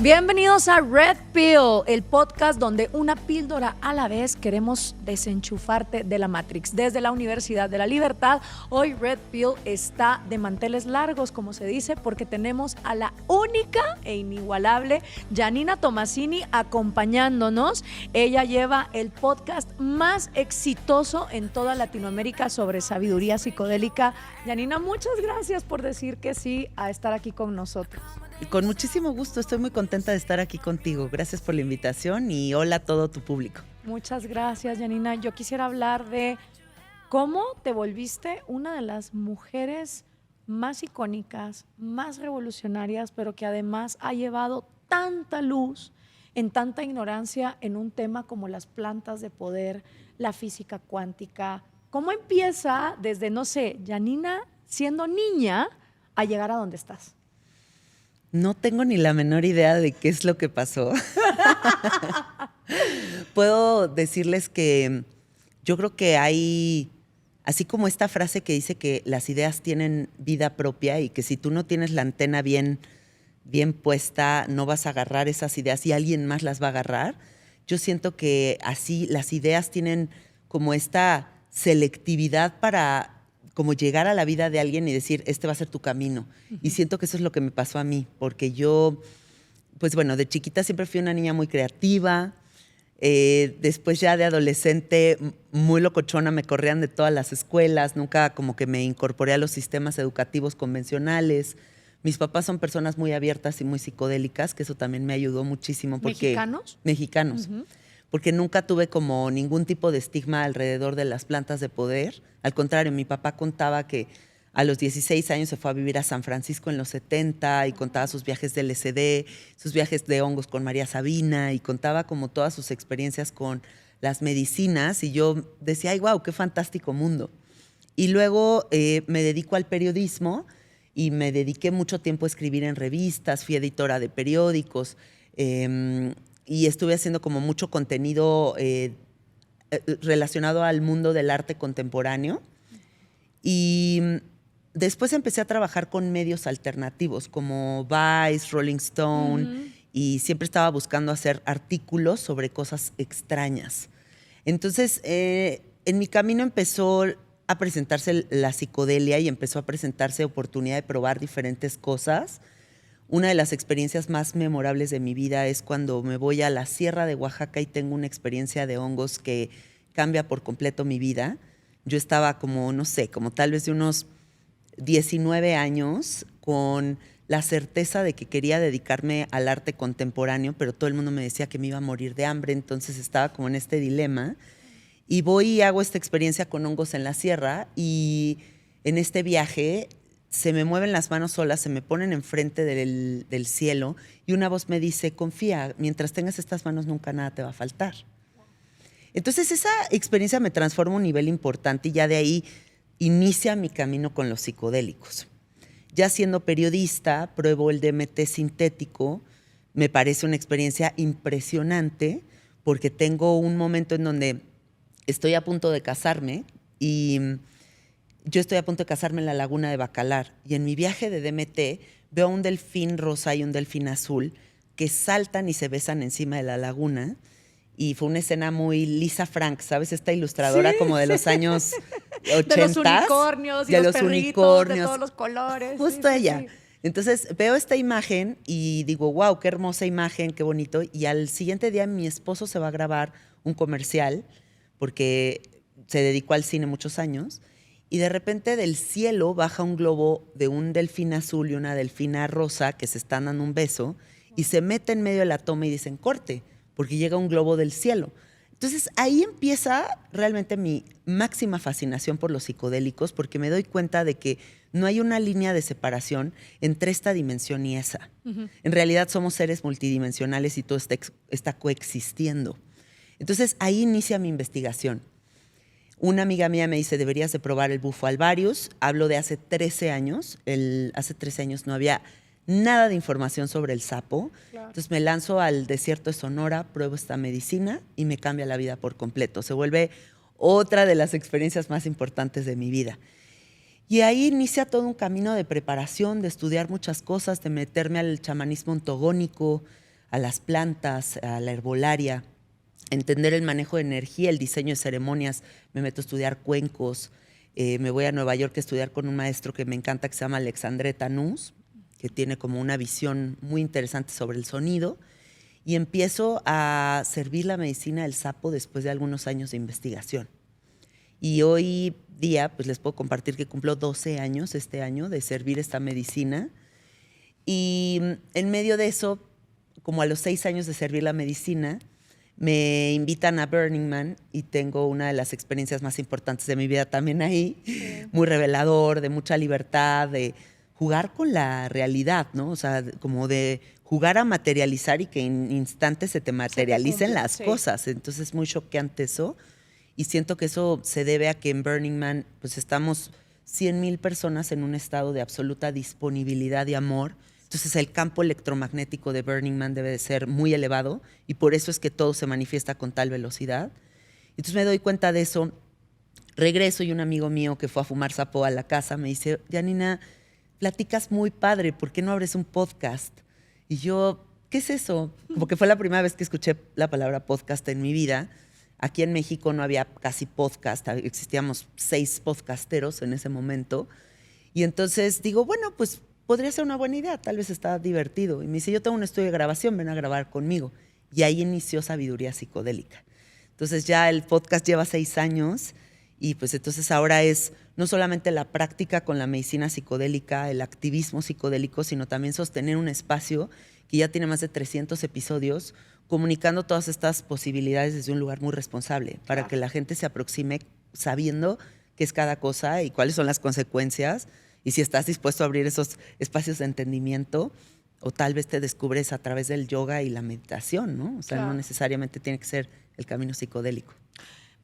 Bienvenidos a Red Pill, el podcast donde una píldora a la vez queremos desenchufarte de la Matrix. Desde la Universidad de la Libertad, hoy Red Pill está de manteles largos, como se dice, porque tenemos a la única e inigualable Janina Tomasini acompañándonos. Ella lleva el podcast más exitoso en toda Latinoamérica sobre sabiduría psicodélica. Janina, muchas gracias por decir que sí a estar aquí con nosotros. Con muchísimo gusto, estoy muy contenta de estar aquí contigo. Gracias por la invitación y hola a todo tu público. Muchas gracias, Janina. Yo quisiera hablar de cómo te volviste una de las mujeres más icónicas, más revolucionarias, pero que además ha llevado tanta luz en tanta ignorancia en un tema como las plantas de poder, la física cuántica. ¿Cómo empieza desde, no sé, Janina siendo niña a llegar a donde estás? No tengo ni la menor idea de qué es lo que pasó. Puedo decirles que yo creo que hay, así como esta frase que dice que las ideas tienen vida propia y que si tú no tienes la antena bien puesta, no vas a agarrar esas ideas y alguien más las va a agarrar. Yo siento que así las ideas tienen como esta selectividad para como llegar a la vida de alguien y decir, este va a ser tu camino. Y siento que eso es lo que me pasó a mí, porque yo, pues bueno, de chiquita siempre fui una niña muy creativa. Después ya de adolescente, muy locochona, me corrían de todas las escuelas, nunca como que me incorporé a los sistemas educativos convencionales. Mis papás son personas muy abiertas y muy psicodélicas, que eso también me ayudó muchísimo. Porque, ¿Mexicanos? Mexicanos. Porque nunca tuve como ningún tipo de estigma alrededor de las plantas de poder. Al contrario, mi papá contaba que a los 16 años se fue a vivir a San Francisco en los 70 y contaba sus viajes de LSD, sus viajes de hongos con María Sabina y contaba como todas sus experiencias con las medicinas y yo decía, ay, wow, qué fantástico mundo. Y luego me dedico al periodismo y me dediqué mucho tiempo a escribir en revistas, fui editora de periódicos, y estuve haciendo como mucho contenido relacionado al mundo del arte contemporáneo. Y después empecé a trabajar con medios alternativos como Vice, Rolling Stone, y siempre estaba buscando hacer artículos sobre cosas extrañas. Entonces, en mi camino empezó a presentarse la psicodelia y empezó a presentarse oportunidad de probar diferentes cosas. Una de las experiencias más memorables de mi vida es cuando me voy a la Sierra de Oaxaca y tengo una experiencia de hongos que cambia por completo mi vida. Yo estaba como, no sé, como tal vez de unos 19 años con la certeza de que quería dedicarme al arte contemporáneo, pero todo el mundo me decía que me iba a morir de hambre, entonces estaba como en este dilema. Y voy y hago esta experiencia con hongos en la sierra y en este viaje se me mueven las manos solas, se me ponen enfrente del cielo y una voz me dice, confía, mientras tengas estas manos nunca nada te va a faltar. Entonces esa experiencia me transforma a un nivel importante y ya de ahí inicia mi camino con los psicodélicos. Ya siendo periodista, pruebo el DMT sintético, me parece una experiencia impresionante porque tengo un momento en donde estoy a punto de casarme y yo estoy a punto de casarme en la laguna de Bacalar y en mi viaje de DMT veo a un delfín rosa y un delfín azul que saltan y se besan encima de la laguna y fue una escena muy Lisa Frank, ¿sabes? Esta ilustradora sí, como de los años 80. De los unicornios y de los perritos, de todos los colores. Justo sí, ella. Sí. Entonces veo esta imagen y digo, wow, qué hermosa imagen, qué bonito. Y al siguiente día mi esposo se va a grabar un comercial porque se dedicó al cine muchos años. Y de repente del cielo baja un globo de un delfín azul y una delfina rosa que se están dando un beso y se mete en medio de la toma y dicen corte, porque llega un globo del cielo. Entonces ahí empieza realmente mi máxima fascinación por los psicodélicos porque me doy cuenta de que no hay una línea de separación entre esta dimensión y esa. En realidad somos seres multidimensionales y todo está coexistiendo. Entonces ahí inicia mi investigación. Una amiga mía me dice, deberías de probar el bufo alvarius. Hablo de hace 13 años. Hace 13 años no había nada de información sobre el sapo. Claro. Entonces me lanzo al desierto de Sonora, pruebo esta medicina y me cambia la vida por completo. Se vuelve otra de las experiencias más importantes de mi vida. Y ahí inicia todo un camino de preparación, de estudiar muchas cosas, de meterme al chamanismo ontogónico, a las plantas, a la herbolaria, entender el manejo de energía, el diseño de ceremonias. Me meto a estudiar cuencos. Me voy a Nueva York a estudiar con un maestro que me encanta, que se llama Alexandre Tanús, que tiene como una visión muy interesante sobre el sonido. Y empiezo a servir la medicina del sapo después de algunos años de investigación. Y hoy día, pues les puedo compartir que cumplo 12 años este año de servir esta medicina. Y en medio de eso, como a los 6 años de servir la medicina, me invitan a Burning Man y tengo una de las experiencias más importantes de mi vida también ahí. Sí. Muy revelador, de mucha libertad, de jugar con la realidad, ¿no? O sea, como de jugar a materializar y que en instantes se te materialicen las cosas. Entonces es muy choqueante eso. Y siento que eso se debe a que en Burning Man pues estamos 100,000 personas en un estado de absoluta disponibilidad y amor. Entonces el campo electromagnético de Burning Man debe de ser muy elevado y por eso es que todo se manifiesta con tal velocidad. Entonces me doy cuenta de eso. Regreso y un amigo mío que fue a fumar sapo a la casa me dice, Janina, platicas muy padre, ¿por qué no abres un podcast? Y yo, ¿qué es eso? Como que fue la primera vez que escuché la palabra podcast en mi vida. Aquí en México no había casi podcast, existíamos 6 podcasteros en ese momento. Y entonces digo, bueno, pues podría ser una buena idea, tal vez está divertido. Y me dice, yo tengo un estudio de grabación, ven a grabar conmigo. Y ahí inició Sabiduría Psicodélica. Entonces ya el podcast lleva 6 años y pues entonces ahora es no solamente la práctica con la medicina psicodélica, el activismo psicodélico, sino también sostener un espacio que ya tiene más de 300 episodios, comunicando todas estas posibilidades desde un lugar muy responsable, para que la gente se aproxime sabiendo qué es cada cosa y cuáles son las consecuencias, y si estás dispuesto a abrir esos espacios de entendimiento, o tal vez te descubres a través del yoga y la meditación, ¿no? O sea, no necesariamente tiene que ser el camino psicodélico.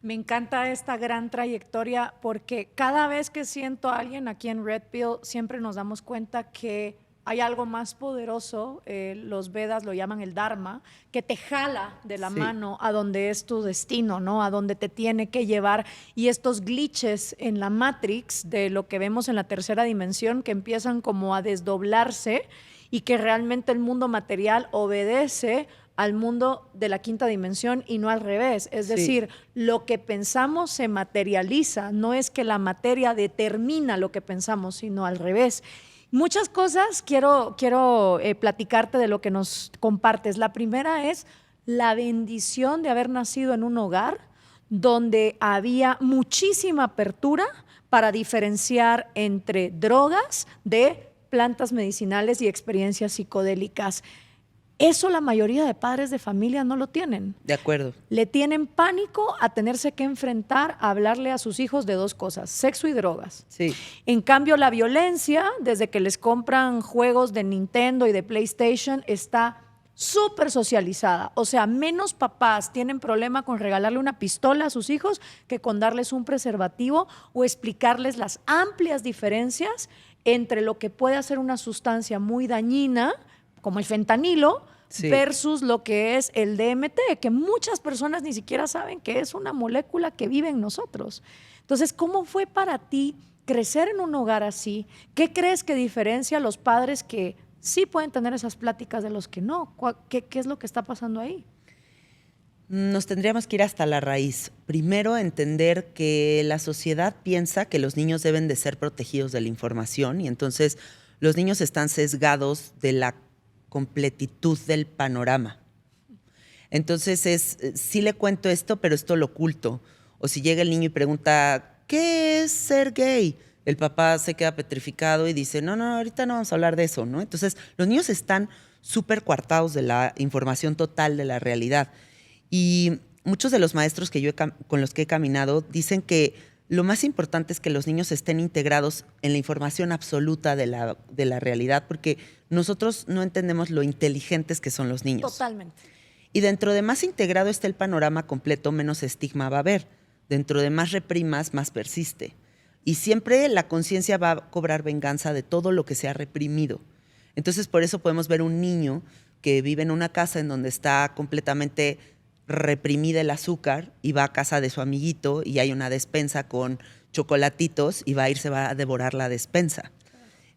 Me encanta esta gran trayectoria porque cada vez que siento a alguien aquí en Red Pill, siempre nos damos cuenta que hay algo más poderoso, los Vedas lo llaman el Dharma, que te jala de la mano a donde es tu destino, ¿no? A donde te tiene que llevar. Y estos glitches en la Matrix, de lo que vemos en la tercera dimensión, que empiezan como a desdoblarse y que realmente el mundo material obedece al mundo de la quinta dimensión y no al revés. Es decir, lo que pensamos se materializa, no es que la materia determina lo que pensamos, sino al revés. Muchas cosas quiero platicarte de lo que nos compartes. La primera es la bendición de haber nacido en un hogar donde había muchísima apertura para diferenciar entre drogas de plantas medicinales y experiencias psicodélicas. Eso la mayoría de padres de familia no lo tienen. De acuerdo. Le tienen pánico a tenerse que enfrentar a hablarle a sus hijos de 2 cosas, sexo y drogas. Sí. En cambio, la violencia, desde que les compran juegos de Nintendo y de PlayStation, está súper socializada. O sea, menos papás tienen problema con regalarle una pistola a sus hijos que con darles un preservativo o explicarles las amplias diferencias entre lo que puede hacer una sustancia muy dañina, como el fentanilo, versus lo que es el DMT, que muchas personas ni siquiera saben que es una molécula que vive en nosotros. Entonces, ¿cómo fue para ti crecer en un hogar así? ¿Qué crees que diferencia a los padres que sí pueden tener esas pláticas de los que no? ¿Qué es lo que está pasando ahí? Nos tendríamos que ir hasta la raíz. Primero, entender que la sociedad piensa que los niños deben de ser protegidos de la información y entonces los niños están sesgados de la completitud del panorama. Entonces sí le cuento esto, pero esto lo oculto. O si llega el niño y pregunta, ¿qué es ser gay? El papá se queda petrificado y dice, no, ahorita no vamos a hablar de eso, ¿no? Entonces los niños están súper coartados de la información total de la realidad. Y muchos de los maestros con los que he caminado dicen que lo más importante es que los niños estén integrados en la información absoluta de la realidad, porque nosotros no entendemos lo inteligentes que son los niños. Totalmente. Y dentro de más integrado esté el panorama completo, menos estigma va a haber. Dentro de más reprimas, más persiste. Y siempre la conciencia va a cobrar venganza de todo lo que se ha reprimido. Entonces, por eso podemos ver un niño que vive en una casa en donde está completamente reprimida el azúcar y va a casa de su amiguito y hay una despensa con chocolatitos y se va a devorar la despensa.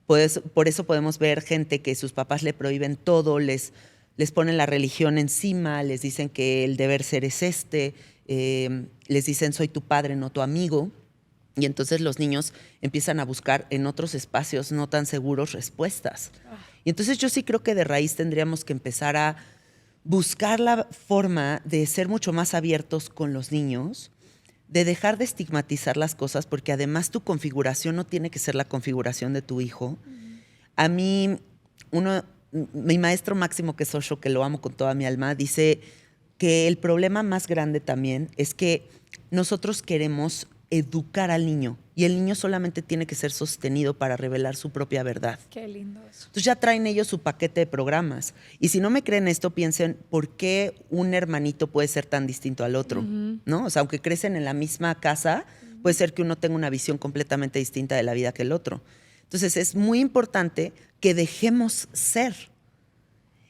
Pues, por eso podemos ver gente que sus papás le prohíben todo, les les ponen la religión encima, les dicen que el deber ser es les dicen soy tu padre, no tu amigo. Y entonces los niños empiezan a buscar en otros espacios no tan seguros respuestas. Y entonces yo sí creo que de raíz tendríamos que empezar a buscar la forma de ser mucho más abiertos con los niños, de dejar de estigmatizar las cosas, porque además tu configuración no tiene que ser la configuración de tu hijo. A mí, mi maestro Máximo Quesoso, que lo amo con toda mi alma, dice que el problema más grande también es que nosotros queremos educar al niño y el niño solamente tiene que ser sostenido para revelar su propia verdad. Qué lindo eso. Entonces ya traen ellos su paquete de programas. Y si no me creen esto, piensen por qué un hermanito puede ser tan distinto al otro, ¿no? O sea, aunque crecen en la misma casa, puede ser que uno tenga una visión completamente distinta de la vida que el otro. Entonces es muy importante que dejemos ser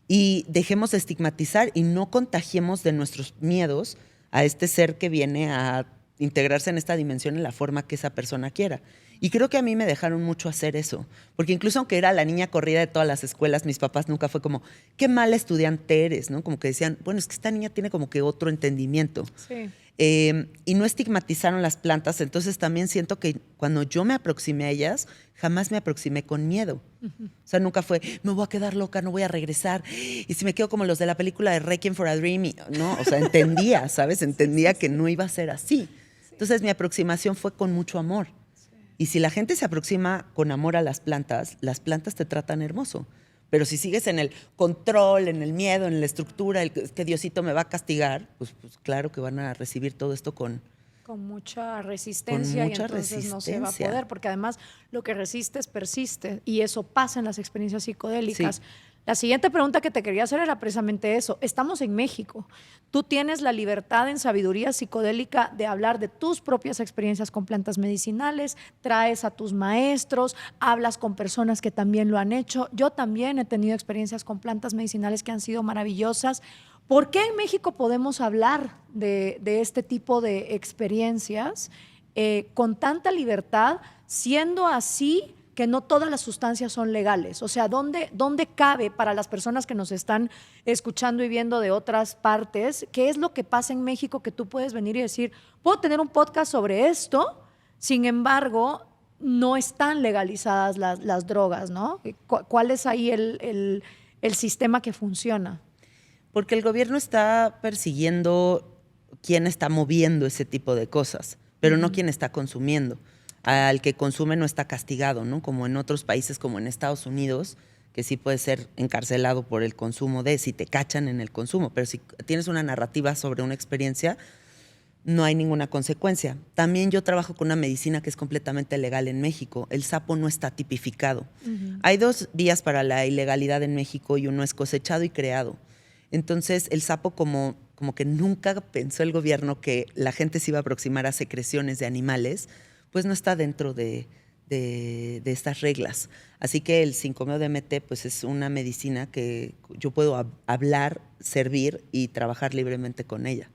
y dejemos de estigmatizar y no contagiemos de nuestros miedos a este ser que viene a integrarse en esta dimensión en la forma que esa persona quiera. Y creo que a mí me dejaron mucho hacer eso, porque incluso aunque era la niña corrida de todas las escuelas, mis papás nunca fue como, qué mala estudiante eres, ¿no? Como que decían, bueno, es que esta niña tiene como que otro entendimiento. Sí. Y no estigmatizaron las plantas, entonces también siento que cuando yo me aproximé a ellas, jamás me aproximé con miedo. O sea, nunca fue, me voy a quedar loca, no voy a regresar. Y si me quedo como los de la película de Requiem for a Dream, ¿no? O sea, entendía, ¿sabes? Entendía que no iba a ser así. Entonces mi aproximación fue con mucho amor. Y si la gente se aproxima con amor a las plantas te tratan hermoso. Pero si sigues en el control, en el miedo, en la estructura, que Diosito me va a castigar, pues claro que van a recibir todo esto con mucha resistencia, y entonces no se va a poder, porque además lo que resistes persiste y eso pasa en las experiencias psicodélicas. Sí. La siguiente pregunta que te quería hacer era precisamente eso. Estamos en México. Tú tienes la libertad en sabiduría psicodélica de hablar de tus propias experiencias con plantas medicinales, traes a tus maestros, hablas con personas que también lo han hecho. Yo también he tenido experiencias con plantas medicinales que han sido maravillosas. ¿Por qué en México podemos hablar de este tipo de experiencias con tanta libertad, siendo así que no todas las sustancias son legales? O sea, ¿dónde cabe para las personas que nos están escuchando y viendo de otras partes? ¿Qué es lo que pasa en México que tú puedes venir y decir, puedo tener un podcast sobre esto, sin embargo, no están legalizadas las drogas, ¿no? ¿Cuál es ahí el sistema que funciona? Porque el gobierno está persiguiendo quién está moviendo ese tipo de cosas, pero no quién está consumiendo. Al que consume no está castigado, ¿no? Como en otros países, como en Estados Unidos, que sí puede ser encarcelado por el consumo si te cachan en el consumo, pero si tienes una narrativa sobre una experiencia, no hay ninguna consecuencia. También yo trabajo con una medicina que es completamente legal en México. El sapo no está tipificado. Hay dos vías para la ilegalidad en México y uno es cosechado y creado. Entonces, el sapo como que nunca pensó el gobierno que la gente se iba a aproximar a secreciones de animales, pues no está dentro de estas reglas. Así que el 5-MeO-DMT pues es una medicina que yo puedo hablar, servir y trabajar libremente con ella.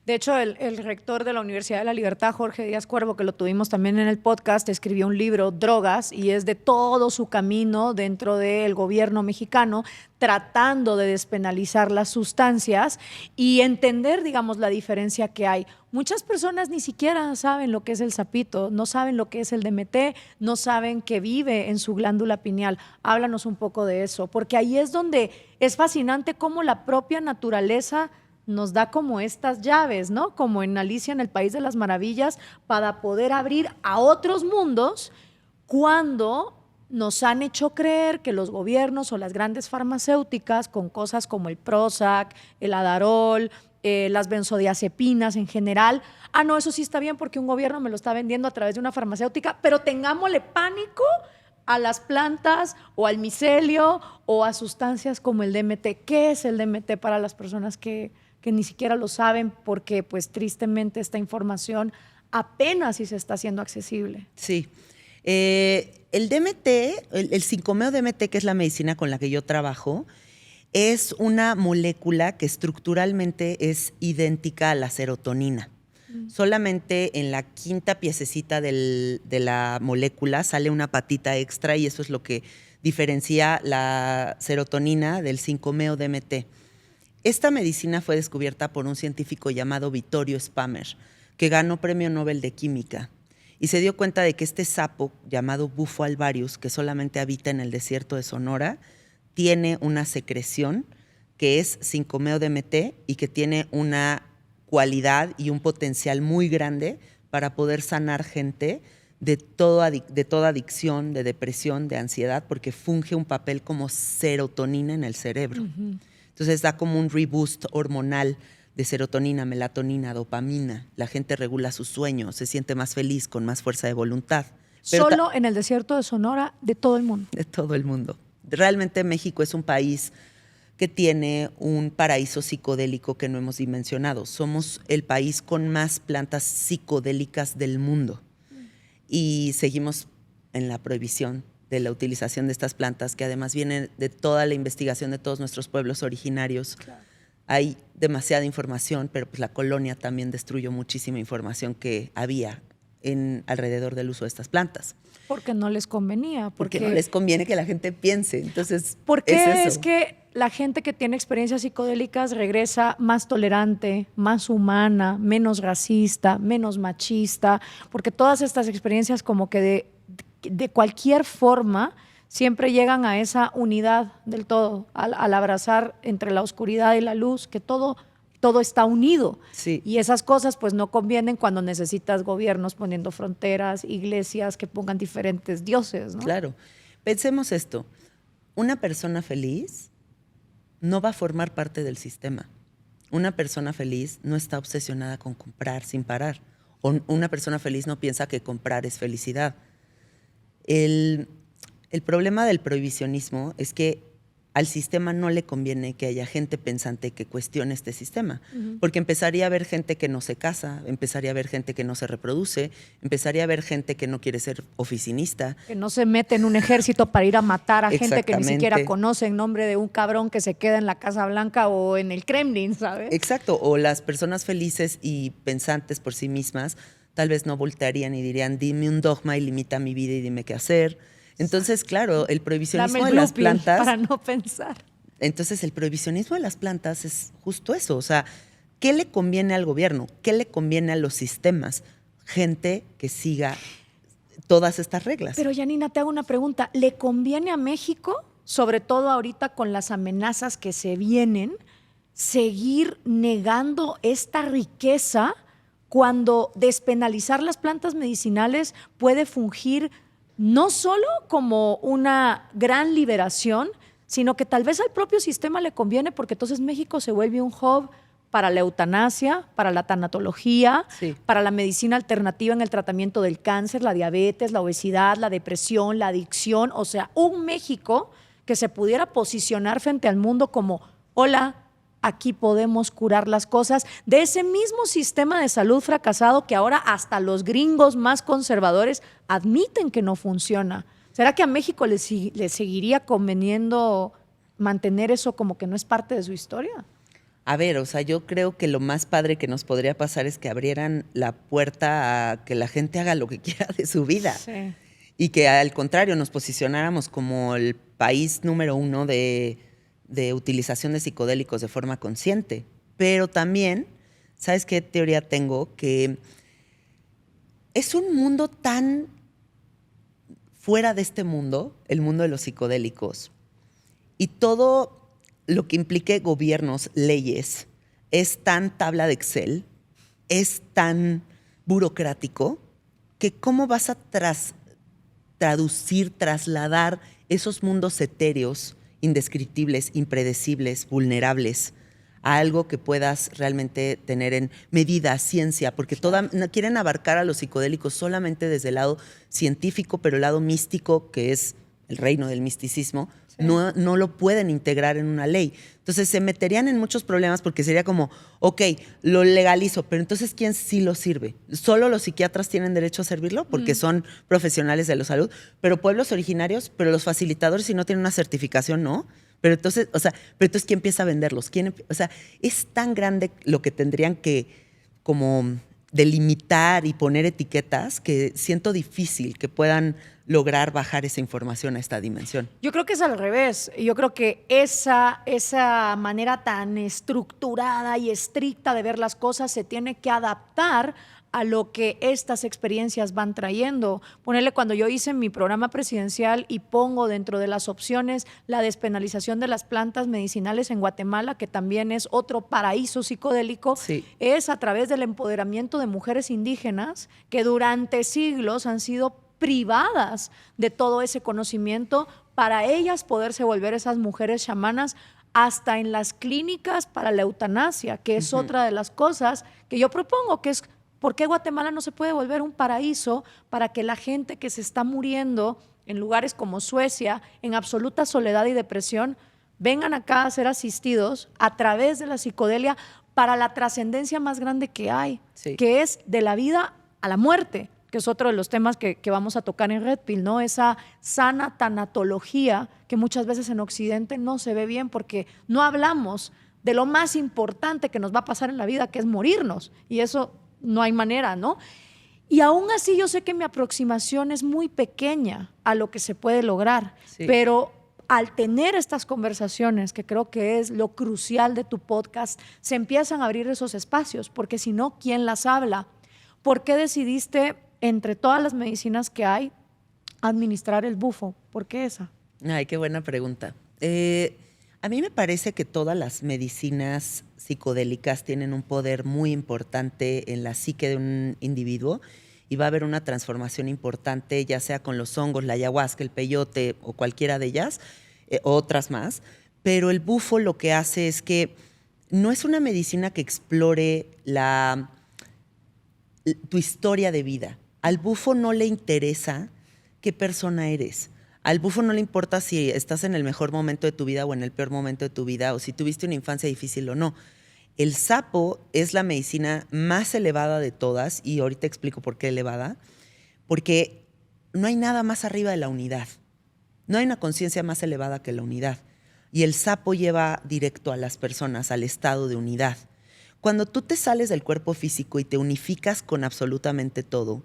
De hecho, el rector de la Universidad de la Libertad, Jorge Díaz Cuervo, que lo tuvimos también en el podcast, escribió un libro, Drogas, y es de todo su camino dentro del gobierno mexicano, tratando de despenalizar las sustancias y entender, digamos, la diferencia que hay. Muchas personas ni siquiera saben lo que es el sapito, no saben lo que es el DMT, no saben que vive en su glándula pineal. Háblanos un poco de eso, porque ahí es donde es fascinante cómo la propia naturaleza nos da como estas llaves, ¿no? Como en Alicia en el País de las Maravillas, para poder abrir a otros mundos cuando nos han hecho creer que los gobiernos o las grandes farmacéuticas con cosas como el Prozac, el Adarol, las benzodiazepinas en general, no, eso sí está bien porque un gobierno me lo está vendiendo a través de una farmacéutica, pero tengámosle pánico a las plantas o al micelio o a sustancias como el DMT. ¿Qué es el DMT para las personas que ni siquiera lo saben, porque pues tristemente esta información apenas si se está haciendo accesible? Sí. El DMT, el 5-MeO-DMT, que es la medicina con la que yo trabajo, es una molécula que estructuralmente es idéntica a la serotonina. Solamente en la quinta piececita de la molécula sale una patita extra y eso es lo que diferencia la serotonina del 5-meo-DMT. Esta medicina fue descubierta por un científico llamado Vittorio Spamer, que ganó Premio Nobel de Química. Y se dio cuenta de que este sapo, llamado Bufo alvarius, que solamente habita en el desierto de Sonora, tiene una secreción que es 5-meo-DMT y que tiene una cualidad y un potencial muy grande para poder sanar gente de toda adicción, de depresión, de ansiedad, porque funge un papel como serotonina en el cerebro. Entonces da como un reboost hormonal de serotonina, melatonina, dopamina. La gente regula sus sueños, se siente más feliz, con más fuerza de voluntad. Pero solo en el desierto de Sonora, de todo el mundo. De todo el mundo. Realmente México es un país que tiene un paraíso psicodélico que no hemos dimensionado. Somos el país con más plantas psicodélicas del mundo. Y seguimos en la prohibición de la utilización de estas plantas, que además vienen de toda la investigación de todos nuestros pueblos originarios. Claro. Hay demasiada información, pero pues la colonia también destruyó muchísima información que había alrededor del uso de estas plantas. Porque no les convenía. Porque no les conviene que la gente piense. Entonces, ¿por qué es que la gente que tiene experiencias psicodélicas regresa más tolerante, más humana, menos racista, menos machista? Porque todas estas experiencias como que de cualquier forma siempre llegan a esa unidad del todo, al abrazar entre la oscuridad y la luz, que todo está unido. Sí. Y esas cosas pues no convienen cuando necesitas gobiernos poniendo fronteras, iglesias que pongan diferentes dioses, ¿no? Claro. Pensemos esto. Una persona feliz no va a formar parte del sistema. Una persona feliz no está obsesionada con comprar sin parar. O una persona feliz no piensa que comprar es felicidad. El problema del prohibicionismo es que al sistema no le conviene que haya gente pensante que cuestione este sistema, porque empezaría a haber gente que no se casa, empezaría a haber gente que no se reproduce, empezaría a haber gente que no quiere ser oficinista. Que no se mete en un ejército para ir a matar a gente que ni siquiera conoce en nombre de un cabrón que se queda en la Casa Blanca o en el Kremlin, ¿sabes? Exacto, o las personas felices y pensantes por sí mismas tal vez no voltearían y dirían, dime un dogma y limita mi vida y dime qué hacer. Entonces, claro, el prohibicionismo de las plantas… para no pensar. Entonces, el prohibicionismo de las plantas es justo eso. O sea, ¿qué le conviene al gobierno? ¿Qué le conviene a los sistemas? Gente que siga todas estas reglas. Pero, Janina, te hago una pregunta. ¿Le conviene a México, sobre todo ahorita con las amenazas que se vienen, seguir negando esta riqueza cuando despenalizar las plantas medicinales puede fungir no solo como una gran liberación, sino que tal vez al propio sistema le conviene, porque entonces México se vuelve un hub para la eutanasia, para la tanatología, sí, para la medicina alternativa en el tratamiento del cáncer, la diabetes, la obesidad, la depresión, la adicción. O sea, un México que se pudiera posicionar frente al mundo como, hola, aquí podemos curar las cosas, de ese mismo sistema de salud fracasado que ahora hasta los gringos más conservadores admiten que no funciona. ¿Será que a México le seguiría conveniendo mantener eso como que no es parte de su historia? A ver, o sea, yo creo que lo más padre que nos podría pasar es que abrieran la puerta a que la gente haga lo que quiera de su vida. Sí. Y que al contrario nos posicionáramos como el país número 1 de utilización de psicodélicos de forma consciente. Pero también, ¿sabes qué teoría tengo? Que es un mundo tan fuera de este mundo, el mundo de los psicodélicos, y todo lo que implique gobiernos, leyes, es tan tabla de Excel, es tan burocrático, que cómo vas a traducir, trasladar esos mundos etéreos, indescriptibles, impredecibles, vulnerables, a algo que puedas realmente tener en medida, ciencia, porque quieren abarcar a los psicodélicos solamente desde el lado científico, pero el lado místico, que es el reino del misticismo, sí, no lo pueden integrar en una ley. Entonces se meterían en muchos problemas porque sería como, ok, lo legalizo, pero entonces ¿quién sí lo sirve? ¿Solo los psiquiatras tienen derecho a servirlo? Porque son profesionales de la salud, pero pueblos originarios, pero los facilitadores si no tienen una certificación, ¿no? Pero entonces, ¿quién empieza a venderlos? O sea, es tan grande lo que tendrían que como delimitar y poner etiquetas que siento difícil que puedan lograr bajar esa información a esta dimensión. Yo creo que es al revés. Yo creo que esa manera tan estructurada y estricta de ver las cosas se tiene que adaptar a lo que estas experiencias van trayendo. Ponerle, cuando yo hice mi programa presidencial y pongo dentro de las opciones la despenalización de las plantas medicinales en Guatemala, que también es otro paraíso psicodélico, Sí. es a través del empoderamiento de mujeres indígenas que durante siglos han sido privadas de todo ese conocimiento para ellas poderse volver esas mujeres chamanas, hasta en las clínicas para la eutanasia, que es otra de las cosas que yo propongo, que es ¿por qué Guatemala no se puede volver un paraíso para que la gente que se está muriendo en lugares como Suecia, en absoluta soledad y depresión, vengan acá a ser asistidos a través de la psicodelia para la trascendencia más grande que hay, Sí. que es de la vida a la muerte, que es otro de los temas que vamos a tocar en Red Pill, ¿no? Esa sana tanatología que muchas veces en Occidente no se ve bien porque no hablamos de lo más importante que nos va a pasar en la vida, que es morirnos, y eso no hay manera, ¿no? Y aún así yo sé que mi aproximación es muy pequeña a lo que se puede lograr, Sí. pero al tener estas conversaciones, que creo que es lo crucial de tu podcast, se empiezan a abrir esos espacios, porque si no, ¿quién las habla? ¿Por qué decidiste, entre todas las medicinas que hay, administrar el bufo? ¿Por qué esa? Ay, qué buena pregunta. A mí me parece que todas las medicinas psicodélicas tienen un poder muy importante en la psique de un individuo y va a haber una transformación importante, ya sea con los hongos, la ayahuasca, el peyote o cualquiera de ellas, otras más. Pero el bufo lo que hace es que no es una medicina que explore tu historia de vida. Al bufo no le interesa qué persona eres. Al bufo no le importa si estás en el mejor momento de tu vida o en el peor momento de tu vida, o si tuviste una infancia difícil o no. El sapo es la medicina más elevada de todas, y ahorita explico por qué elevada, porque no hay nada más arriba de la unidad. No hay una conciencia más elevada que la unidad. Y el sapo lleva directo a las personas al estado de unidad. Cuando tú te sales del cuerpo físico y te unificas con absolutamente todo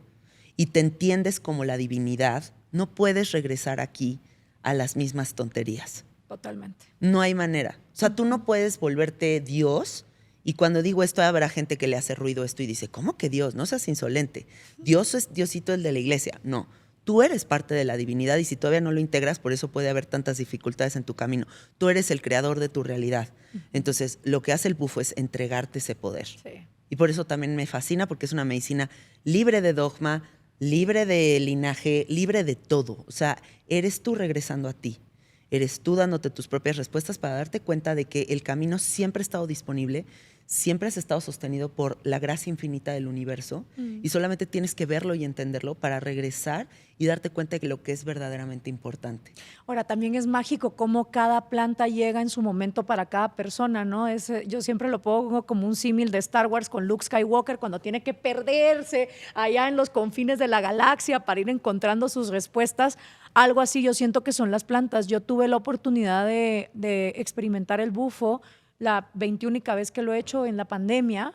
y te entiendes como la divinidad, no puedes regresar aquí a las mismas tonterías. Totalmente. No hay manera. O sea, tú no puedes volverte Dios. Y cuando digo esto, habrá gente que le hace ruido esto y dice, ¿cómo que Dios? No seas insolente. Dios es Diosito, el de la iglesia. No, tú eres parte de la divinidad y si todavía no lo integras, por eso puede haber tantas dificultades en tu camino. Tú eres el creador de tu realidad. Entonces, lo que hace el bufo es entregarte ese poder. Sí. Y por eso también me fascina, porque es una medicina libre de dogma, libre de linaje, libre de todo. O sea, eres tú regresando a ti. Eres tú dándote tus propias respuestas para darte cuenta de que el camino siempre ha estado disponible, siempre has estado sostenido por la gracia infinita del universo y solamente tienes que verlo y entenderlo para regresar y darte cuenta de lo que es verdaderamente importante. Ahora, también es mágico cómo cada planta llega en su momento para cada persona, ¿no? Yo siempre lo pongo como un símil de Star Wars con Luke Skywalker cuando tiene que perderse allá en los confines de la galaxia para ir encontrando sus respuestas. Algo así yo siento que son las plantas. Yo tuve la oportunidad de experimentar el bufo la 21ª vez que lo he hecho en la pandemia,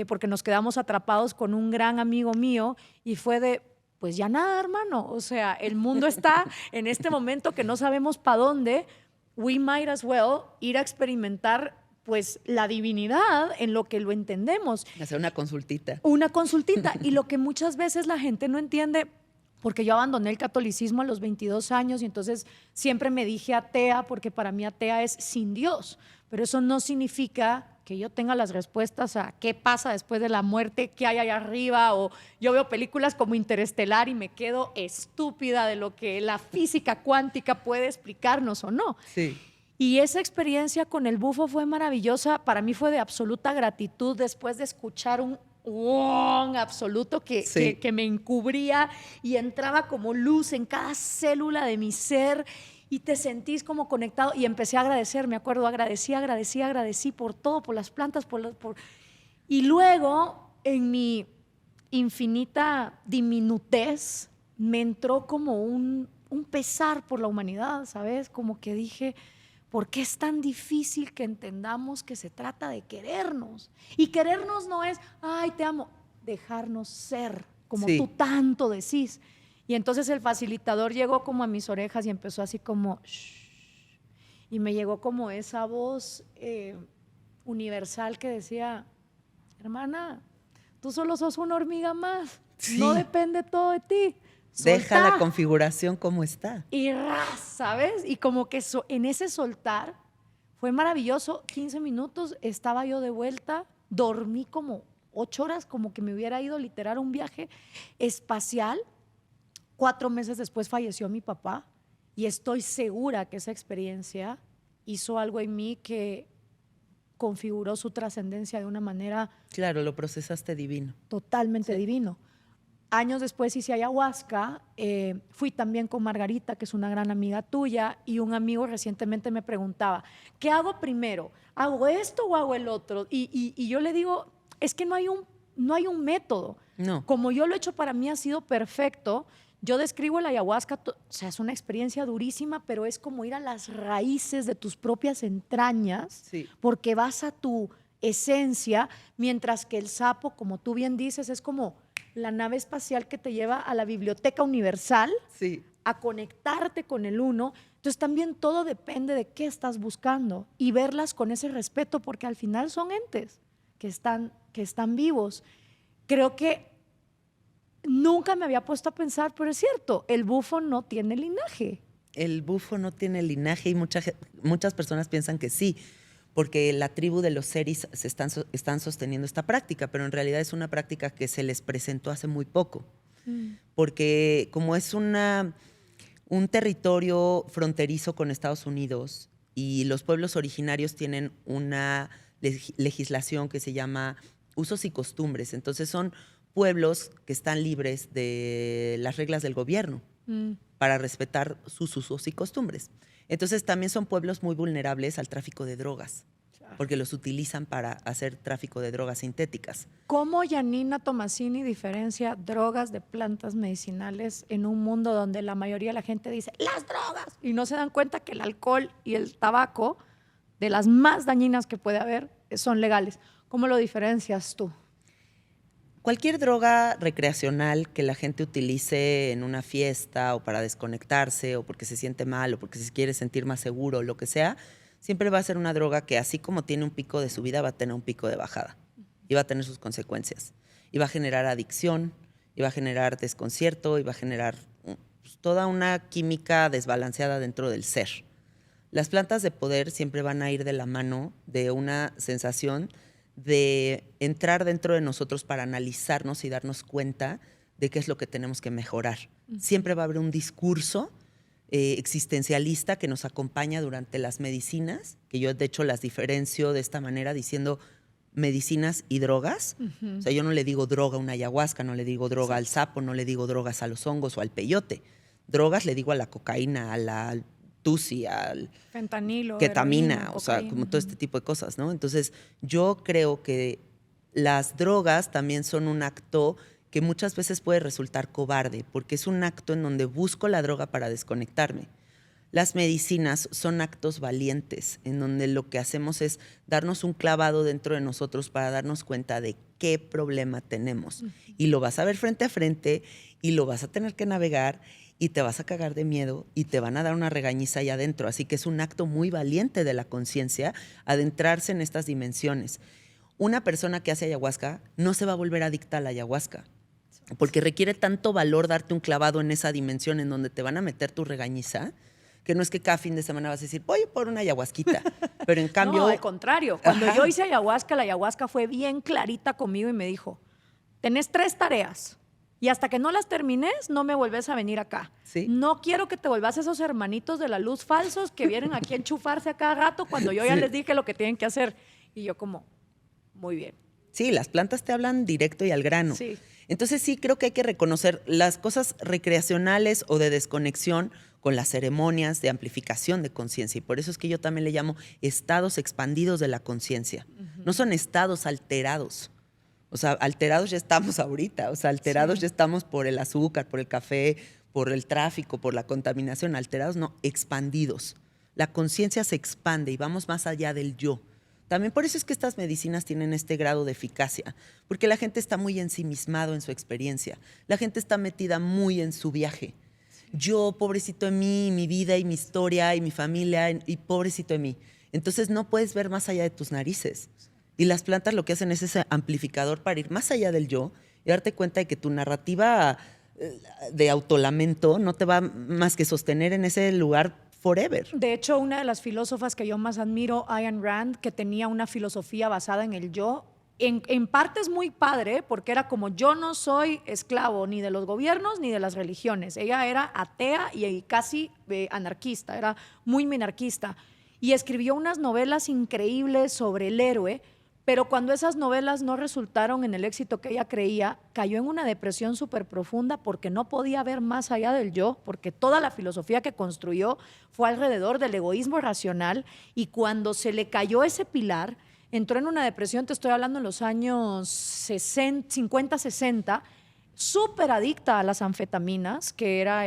porque nos quedamos atrapados con un gran amigo mío y fue de, pues ya nada, hermano. O sea, el mundo está en este momento que no sabemos para dónde. We might as well ir a experimentar pues la divinidad en lo que lo entendemos. Hacer una consultita. Una consultita. Y lo que muchas veces la gente no entiende, porque yo abandoné el catolicismo a los 22 años y entonces siempre me dije atea, porque para mí atea es sin Dios. Pero eso no significa que yo tenga las respuestas a qué pasa después de la muerte, qué hay allá arriba, o yo veo películas como Interestelar y me quedo estúpida de lo que la física cuántica puede explicarnos o no. Sí. Y esa experiencia con el bufo fue maravillosa. Para mí fue de absoluta gratitud después de escuchar un absoluto Sí. que me encubría y entraba como luz en cada célula de mi ser y te sentís como conectado y empecé a agradecer, me acuerdo, agradecí por todo, por las plantas, y luego en mi infinita diminutez me entró como un pesar por la humanidad, ¿sabes? Como que dije, ¿por qué es tan difícil que entendamos que se trata de querernos? Y querernos no es, ay, te amo. dejarnos ser, como Sí. tú tanto decís. Y entonces el facilitador llegó como a mis orejas y empezó así como... "Shh". Y me llegó como esa voz universal que decía, hermana, tú solo sos una hormiga más, Sí. no depende todo de ti. Deja Soltá. la configuración como está. Y ras, ¿sabes? Y como que en ese soltar fue maravilloso. 15 minutos estaba yo de vuelta, dormí como 8 horas, como que me hubiera ido literal a un viaje espacial. 4 meses después falleció mi papá y estoy segura que esa experiencia hizo algo en mí que configuró su trascendencia de una manera Claro, lo procesaste divino. totalmente divino. Años después hice ayahuasca, fui también con Margarita, que es una gran amiga tuya, y un amigo recientemente me preguntaba, ¿qué hago primero? ¿Hago esto o hago el otro? Y yo le digo, es que no hay un método. No. Como yo lo he hecho, para mí ha sido perfecto. Yo describo el ayahuasca, o sea, es una experiencia durísima, pero es como ir a las raíces de tus propias entrañas, Sí. porque vas a tu esencia, mientras que el sapo, como tú bien dices, es como la nave espacial que te lleva a la biblioteca universal, Sí. a conectarte con el uno. Entonces también todo depende de qué estás buscando y verlas con ese respeto, porque al final son entes que están vivos. Creo que nunca me había puesto a pensar, pero es cierto, el bufo no tiene linaje. El bufo no tiene linaje y muchas personas piensan que sí, porque la tribu de los seris están sosteniendo esta práctica, pero en realidad es una práctica que se les presentó hace muy poco. Porque como es un territorio fronterizo con Estados Unidos y los pueblos originarios tienen una legislación que se llama usos y costumbres, entonces son pueblos que están libres de las reglas del gobierno para respetar sus usos y costumbres. Entonces también son pueblos muy vulnerables al tráfico de drogas, porque los utilizan para hacer tráfico de drogas sintéticas. ¿Cómo Janina Tomasini diferencia drogas de plantas medicinales en un mundo donde la mayoría de la gente dice las drogas y no se dan cuenta que el alcohol y el tabaco, de las más dañinas que puede haber, son legales? ¿Cómo lo diferencias tú? Cualquier droga recreacional que la gente utilice en una fiesta o para desconectarse o porque se siente mal o porque se quiere sentir más seguro o lo que sea, siempre va a ser una droga que así como tiene un pico de subida, va a tener un pico de bajada y va a tener sus consecuencias. Y va a generar adicción, y va a generar desconcierto, y va a generar toda una química desbalanceada dentro del ser. Las plantas de poder siempre van a ir de la mano de una sensación de entrar dentro de nosotros para analizarnos y darnos cuenta de qué es lo que tenemos que mejorar. Siempre va a haber un discurso existencialista que nos acompaña durante las medicinas, que yo de hecho las diferencio de esta manera diciendo medicinas y drogas. O sea, yo no le digo droga a una ayahuasca, no le digo droga al sapo, no le digo drogas a los hongos o al peyote. Drogas le digo a la cocaína, a la tusi, al fentanilo, ketamina, heroína, o sea, cocaína. como todo este tipo de cosas, ¿no? Entonces, yo creo que las drogas también son un acto que muchas veces puede resultar cobarde, porque es un acto en donde busco la droga para desconectarme. Las medicinas son actos valientes, en donde lo que hacemos es darnos un clavado dentro de nosotros para darnos cuenta de qué problema tenemos. Y lo vas a ver frente a frente y lo vas a tener que navegar y te vas a cagar de miedo y te van a dar una regañiza allá adentro. Así que es un acto muy valiente de la conciencia adentrarse en estas dimensiones. Una persona que hace ayahuasca no se va a volver adicta a la ayahuasca, porque requiere tanto valor darte un clavado en esa dimensión en donde te van a meter tu regañiza, que no es que cada fin de semana vas a decir, voy por una ayahuasquita. Pero en cambio... No, al contrario. Cuando Ajá. yo hice ayahuasca, la ayahuasca fue bien clarita conmigo y me dijo, tenés 3 tareas y hasta que no las termines, no me vuelves a venir acá. Sí. No quiero que te vuelvas esos hermanitos de la luz falsos que vienen aquí a enchufarse a cada rato cuando yo ya Sí. les dije lo que tienen que hacer. Y yo como, muy bien. Sí, las plantas te hablan directo y al grano. Sí. Entonces sí creo que hay que reconocer las cosas recreacionales o de desconexión con las ceremonias de amplificación de conciencia. Y por eso es que yo también le llamo estados expandidos de la conciencia. No son estados alterados. O sea, alterados ya estamos ahorita. O sea, alterados ya estamos por el azúcar, por el café, por el tráfico, por la contaminación. Alterados no, expandidos. La conciencia se expande y vamos más allá del yo. También por eso es que estas medicinas tienen este grado de eficacia, porque la gente está muy ensimismado en su experiencia, la gente está metida muy en su viaje. Yo, pobrecito de mí, mi vida y mi historia y mi familia, y pobrecito de mí. Entonces no puedes ver más allá de tus narices. Y las plantas lo que hacen es ese amplificador para ir más allá del yo y darte cuenta de que tu narrativa de autolamento no te va más que sostener en ese lugar forever. De hecho, una de las filósofas que yo más admiro, Ayn Rand, que tenía una filosofía basada en el yo, en parte es muy padre, porque era como yo no soy esclavo ni de los gobiernos ni de las religiones. Ella era atea y casi anarquista, era muy minarquista. Y escribió unas novelas increíbles sobre el héroe, pero cuando esas novelas no resultaron en el éxito que ella creía, cayó en una depresión súper profunda porque no podía ver más allá del yo, porque toda la filosofía que construyó fue alrededor del egoísmo racional, y cuando se le cayó ese pilar, entró en una depresión, te estoy hablando en los años 50, 60, súper adicta a las anfetaminas, que era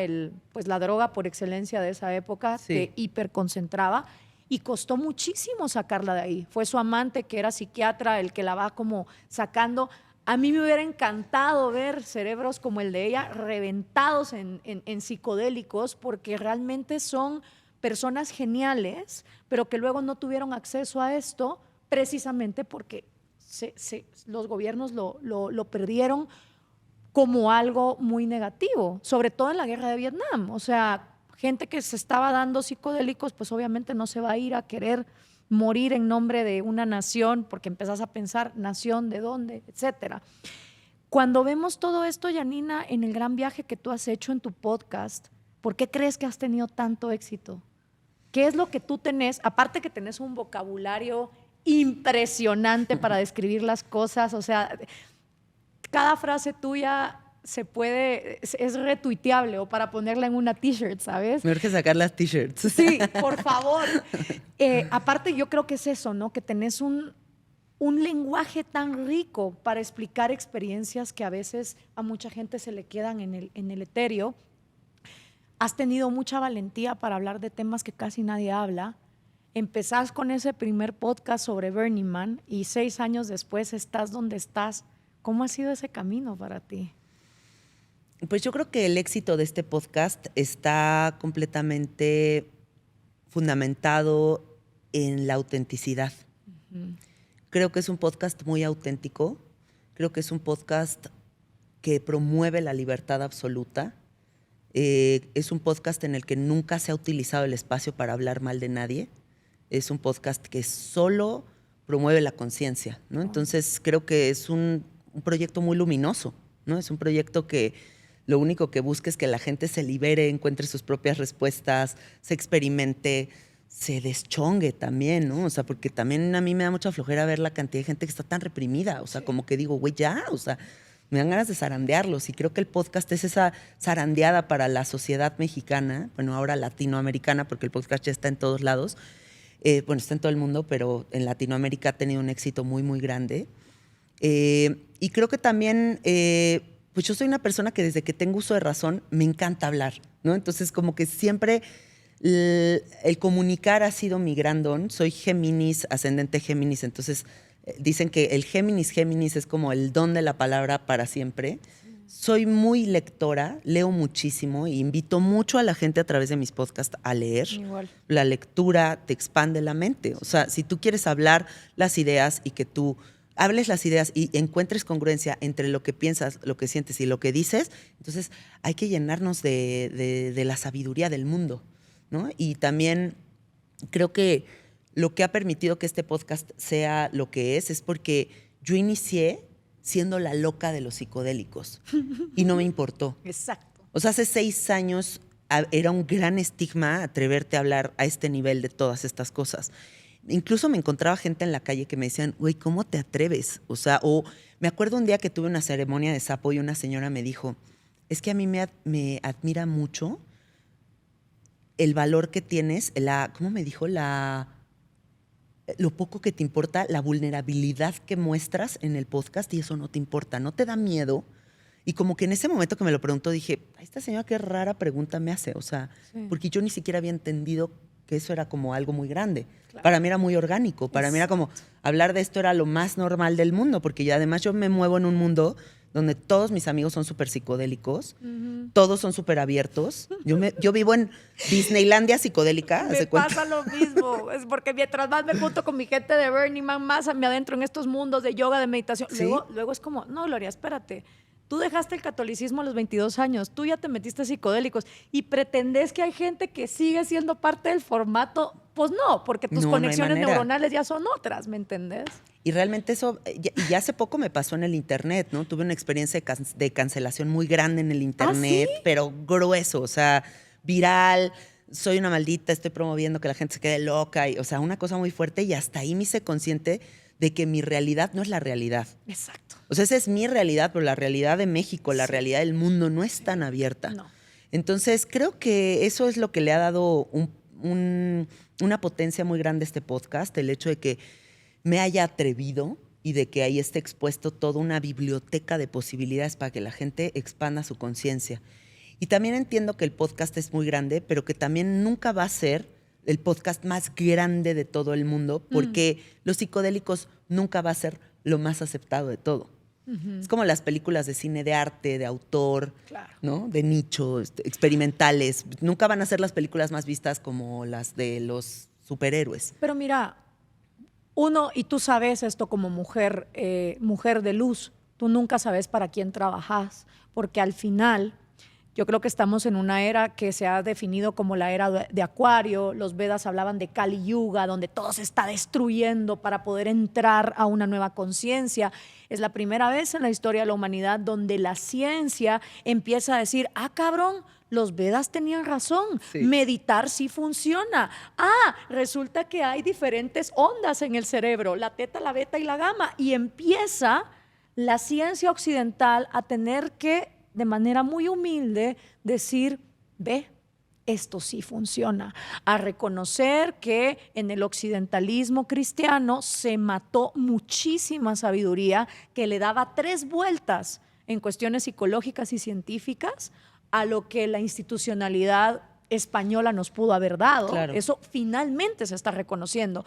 pues la droga por excelencia de esa época, Sí. que hiperconcentraba. Y costó muchísimo sacarla de ahí. Fue su amante, que era psiquiatra, el que la va como sacando. A mí me hubiera encantado ver cerebros como el de ella reventados en psicodélicos, porque realmente son personas geniales, pero que luego no tuvieron acceso a esto precisamente porque los gobiernos lo perdieron como algo muy negativo, sobre todo en la guerra de Vietnam. O sea, gente que se estaba dando psicodélicos, pues obviamente no se va a ir a querer morir en nombre de una nación, porque empezás a pensar, nación, ¿de dónde?, etcétera. Cuando vemos todo esto, Janina, en el gran viaje que tú has hecho en tu podcast, ¿por qué crees que has tenido tanto éxito? ¿Qué es lo que tú tenés? Aparte que tenés un vocabulario impresionante para describir las cosas, o sea, cada frase tuya es retuiteable, o para ponerla en una t-shirt, ¿sabes? Me urge sacar las t-shirts. Sí, por favor. Aparte, yo creo que es eso, ¿no? Que tenés un lenguaje tan rico para explicar experiencias que a veces a mucha gente se le quedan en el etéreo. Has tenido mucha valentía para hablar de temas que casi nadie habla. Empezás con ese primer podcast sobre Burning Man y 6 años después estás donde estás. ¿Cómo ha sido ese camino para ti? Pues yo creo que el éxito de este podcast está completamente fundamentado en la autenticidad. Creo que es un podcast muy auténtico. Creo que es un podcast que promueve la libertad absoluta. Es un podcast en el que nunca se ha utilizado el espacio para hablar mal de nadie. Es un podcast que solo promueve la conciencia, ¿no? Entonces creo que es un proyecto muy luminoso, ¿no? Es un proyecto que lo único que busca es que la gente se libere, encuentre sus propias respuestas, se experimente, se deschongue también, ¿no? O sea, porque también a mí me da mucha flojera ver la cantidad de gente que está tan reprimida. O sea, como que digo, güey, ya, o sea, me dan ganas de zarandearlos. Y creo que el podcast es esa zarandeada para la sociedad mexicana, bueno, ahora latinoamericana, porque el podcast ya está en todos lados. Bueno, está en todo el mundo, pero en Latinoamérica ha tenido un éxito muy, muy grande. Y creo que también, pues yo soy una persona que desde que tengo uso de razón me encanta hablar, ¿no? Entonces como que siempre el comunicar ha sido mi gran don. Soy Géminis, ascendente Géminis, entonces dicen que el Géminis es como el don de la palabra para siempre. Soy muy lectora, leo muchísimo e invito mucho a la gente a través de mis podcasts a leer. Igual. La lectura te expande la mente. O sea, si tú quieres hablar las ideas y que tú hables las ideas y encuentres congruencia entre lo que piensas, lo que sientes y lo que dices, entonces hay que llenarnos de la sabiduría del mundo, ¿no? Y también creo que lo que ha permitido que este podcast sea lo que es porque yo inicié siendo la loca de los psicodélicos y no me importó. Exacto. O sea, hace 6 años era un gran estigma atreverte a hablar a este nivel de todas estas cosas. Incluso me encontraba gente en la calle que me decían, güey, ¿cómo te atreves? O sea, o me acuerdo un día que tuve una ceremonia de sapo y una señora me dijo, es que a mí me admira mucho el valor que tienes, ¿cómo me dijo? Lo poco que te importa, la vulnerabilidad que muestras en el podcast y eso no te importa, no te da miedo. Y como que en ese momento que me lo preguntó dije, esta señora qué rara pregunta me hace, o sea, Sí. porque yo ni siquiera había entendido que eso era como algo muy grande. Claro. Para mí era muy orgánico, para mí era como hablar de esto era lo más normal del mundo, porque ya además yo me muevo en un mundo donde todos mis amigos son súper psicodélicos, todos son súper abiertos. Yo vivo en Disneylandia psicodélica. Me pasa lo mismo, es porque mientras más me junto con mi gente de Burning Man, más me adentro en estos mundos de yoga, de meditación. ¿Sí? Luego es como, no, Gloria, espérate. Tú dejaste el catolicismo a los 22 años, tú ya te metiste a psicodélicos y pretendes que hay gente que sigue siendo parte del formato. Pues no, porque tus conexiones neuronales ya son otras, ¿me entendés? Y realmente eso, y hace poco me pasó en el internet, ¿no? Tuve una experiencia de cancelación muy grande en el internet, ¿sí? pero grueso, o sea, viral, soy una maldita, estoy promoviendo que la gente se quede loca, o sea, una cosa muy fuerte y hasta ahí me hice consciente de que mi realidad no es la realidad. Exacto. O sea, esa es mi realidad, pero la realidad de México, la realidad del mundo no es tan abierta. No. Entonces, creo que eso es lo que le ha dado una potencia muy grande a este podcast, el hecho de que me haya atrevido y de que ahí esté expuesto toda una biblioteca de posibilidades para que la gente expanda su conciencia. Y también entiendo que el podcast es muy grande, pero que también nunca va a ser el podcast más grande de todo el mundo, porque los psicodélicos nunca va a ser lo más aceptado de todo. Es como las películas de cine de arte, de autor, claro, ¿no? De nicho, experimentales. Nunca van a ser las películas más vistas como las de los superhéroes. Pero mira, y tú sabes esto como mujer, mujer de luz, tú nunca sabes para quién trabajas, porque al final yo creo que estamos en una era que se ha definido como la era de Acuario. Los Vedas hablaban de Kali Yuga, donde todo se está destruyendo para poder entrar a una nueva conciencia. Es la primera vez en la historia de la humanidad donde la ciencia empieza a decir, cabrón, los Vedas tenían razón, sí. Meditar sí funciona. Resulta que hay diferentes ondas en el cerebro, la teta, la beta y la gamma. Y empieza la ciencia occidental a tener que de manera muy humilde decir, ve, esto sí funciona, a reconocer que en el occidentalismo cristiano se mató muchísima sabiduría que le daba 3 vueltas en cuestiones psicológicas y científicas a lo que la institucionalidad española nos pudo haber dado. Claro. Eso finalmente se está reconociendo.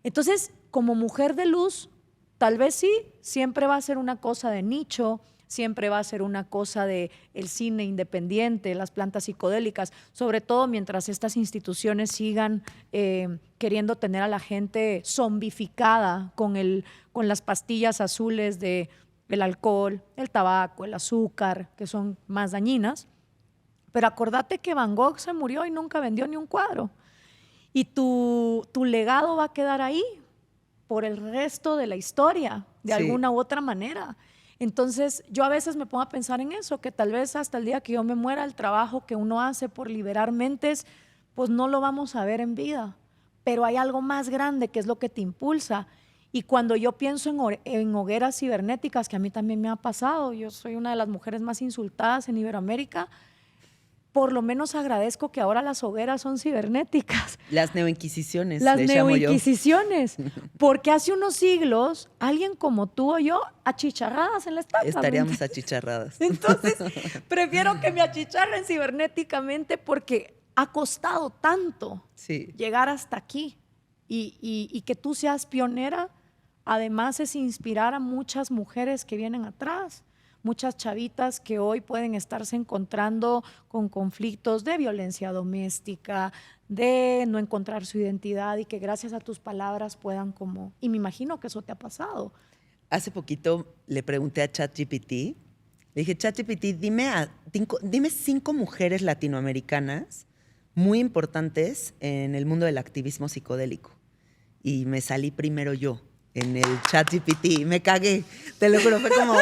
Entonces, como mujer de luz, tal vez sí, siempre va a ser una cosa de nicho, siempre va a ser una cosa de el cine independiente, las plantas psicodélicas, sobre todo mientras estas instituciones sigan queriendo tener a la gente zombificada con las pastillas azules del alcohol, el tabaco, el azúcar, que son más dañinas. Pero acordate que Van Gogh se murió y nunca vendió ni un cuadro. Y tu legado va a quedar ahí por el resto de la historia, de alguna u otra manera. Entonces, yo a veces me pongo a pensar en eso, que tal vez hasta el día que yo me muera, el trabajo que uno hace por liberar mentes, pues no lo vamos a ver en vida. Pero hay algo más grande que es lo que te impulsa. Y cuando yo pienso en hogueras cibernéticas, que a mí también me ha pasado, yo soy una de las mujeres más insultadas en Iberoamérica, por lo menos agradezco que ahora las hogueras son cibernéticas. Las neoinquisiciones. Las neoinquisiciones. Porque hace unos siglos, alguien como tú o yo, achicharradas en la estatua. Estaríamos achicharradas. Entonces, prefiero que me achicharren cibernéticamente porque ha costado tanto llegar hasta aquí. Y que tú seas pionera, además es inspirar a muchas mujeres que vienen atrás. Muchas chavitas que hoy pueden estarse encontrando con conflictos de violencia doméstica, de no encontrar su identidad y que gracias a tus palabras puedan como... Y me imagino que eso te ha pasado. Hace poquito le pregunté a ChatGPT, le dije, ChatGPT, dime 5 mujeres latinoamericanas muy importantes en el mundo del activismo psicodélico. Y me salí primero yo en el ChatGPT. Me cagué, te lo juro, fue como...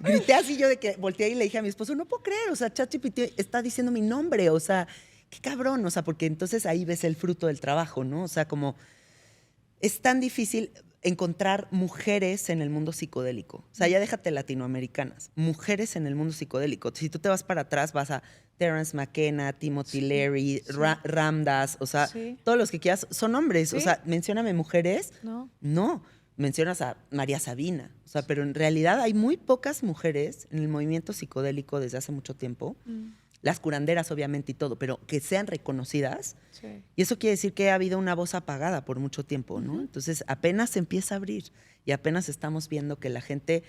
Grité así yo de que volteé y le dije a mi esposo, no puedo creer, o sea, ChatGPT está diciendo mi nombre, o sea, qué cabrón, o sea, porque entonces ahí ves el fruto del trabajo, ¿no? O sea, como es tan difícil encontrar mujeres en el mundo psicodélico. O sea, ya déjate latinoamericanas, mujeres en el mundo psicodélico. Si tú te vas para atrás, vas a Terence McKenna, Timothy Leary, Ram Dass, o sea, todos los que quieras son hombres. O sea, mencióname mujeres. No. Mencionas a María Sabina, o sea, pero en realidad hay muy pocas mujeres en el movimiento psicodélico desde hace mucho tiempo. las curanderas obviamente y todo, pero que sean reconocidas. Sí. Y eso quiere decir que ha habido una voz apagada por mucho tiempo, ¿no? Entonces apenas se empieza a abrir y apenas estamos viendo que la gente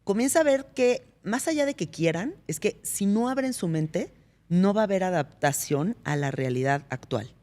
comienza a ver que más allá de que quieran, es que si no abren su mente, no va a haber adaptación a la realidad actual.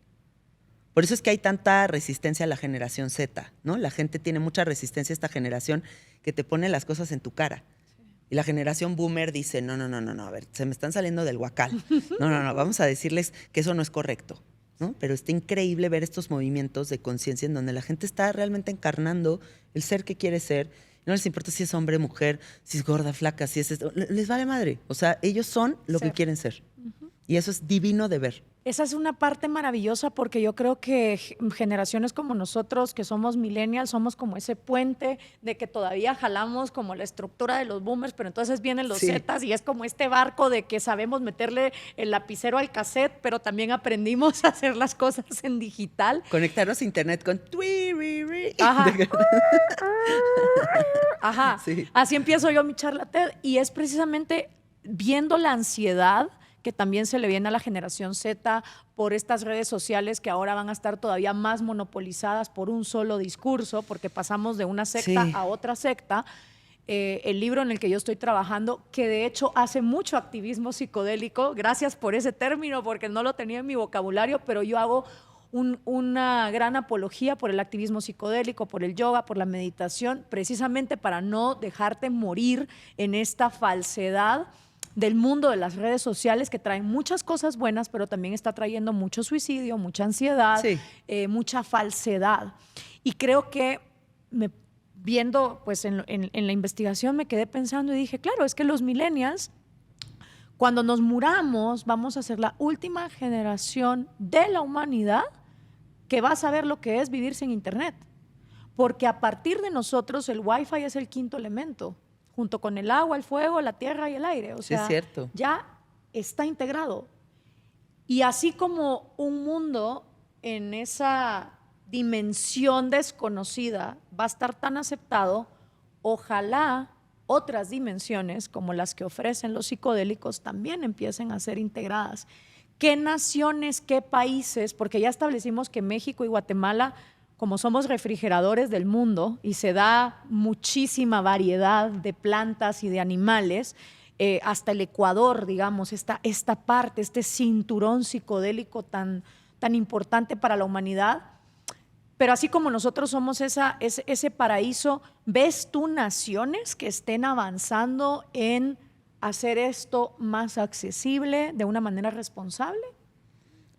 Por eso es que hay tanta resistencia a la generación Z, ¿no? La gente tiene mucha resistencia a esta generación que te pone las cosas en tu cara. Sí. Y la generación boomer dice, no, a ver, se me están saliendo del huacal. No, vamos a decirles que eso no es correcto, ¿no? Pero está increíble ver estos movimientos de conciencia en donde la gente está realmente encarnando el ser que quiere ser. No les importa si es hombre, mujer, si es gorda, flaca, si es esto. Les vale madre. O sea, ellos son lo que quieren ser. Y eso es divino de ver. Esa es una parte maravillosa porque yo creo que generaciones como nosotros, que somos millennials, somos como ese puente de que todavía jalamos como la estructura de los boomers, pero entonces vienen los Zetas y es como este barco de que sabemos meterle el lapicero al cassette, pero también aprendimos a hacer las cosas en digital. Conectarnos a internet con Ajá. Ajá. Sí. Así empiezo yo mi charla TED y es precisamente viendo la ansiedad que también se le viene a la generación Z por estas redes sociales que ahora van a estar todavía más monopolizadas por un solo discurso, porque pasamos de una secta a otra secta. El libro en el que yo estoy trabajando, que de hecho hace mucho activismo psicodélico, gracias por ese término, porque no lo tenía en mi vocabulario, pero yo hago una gran apología por el activismo psicodélico, por el yoga, por la meditación, precisamente para no dejarte morir en esta falsedad del mundo de las redes sociales que traen muchas cosas buenas, pero también está trayendo mucho suicidio, mucha ansiedad, mucha falsedad. Y creo que viendo pues en la investigación me quedé pensando y dije, claro, es que los millennials, cuando nos muramos, vamos a ser la última generación de la humanidad que va a saber lo que es vivir sin internet. Porque a partir de nosotros el Wi-Fi es el quinto elemento, junto con el agua, el fuego, la tierra y el aire. O sea, es cierto. Ya está integrado. Y así como un mundo en esa dimensión desconocida va a estar tan aceptado, ojalá otras dimensiones como las que ofrecen los psicodélicos también empiecen a ser integradas. ¿Qué naciones, qué países? Porque ya establecimos que México y Guatemala, como somos refrigeradores del mundo y se da muchísima variedad de plantas y de animales, hasta el Ecuador, digamos, esta parte, este cinturón psicodélico tan importante para la humanidad. Pero así como nosotros somos ese paraíso, ¿ves tú naciones que estén avanzando en hacer esto más accesible de una manera responsable?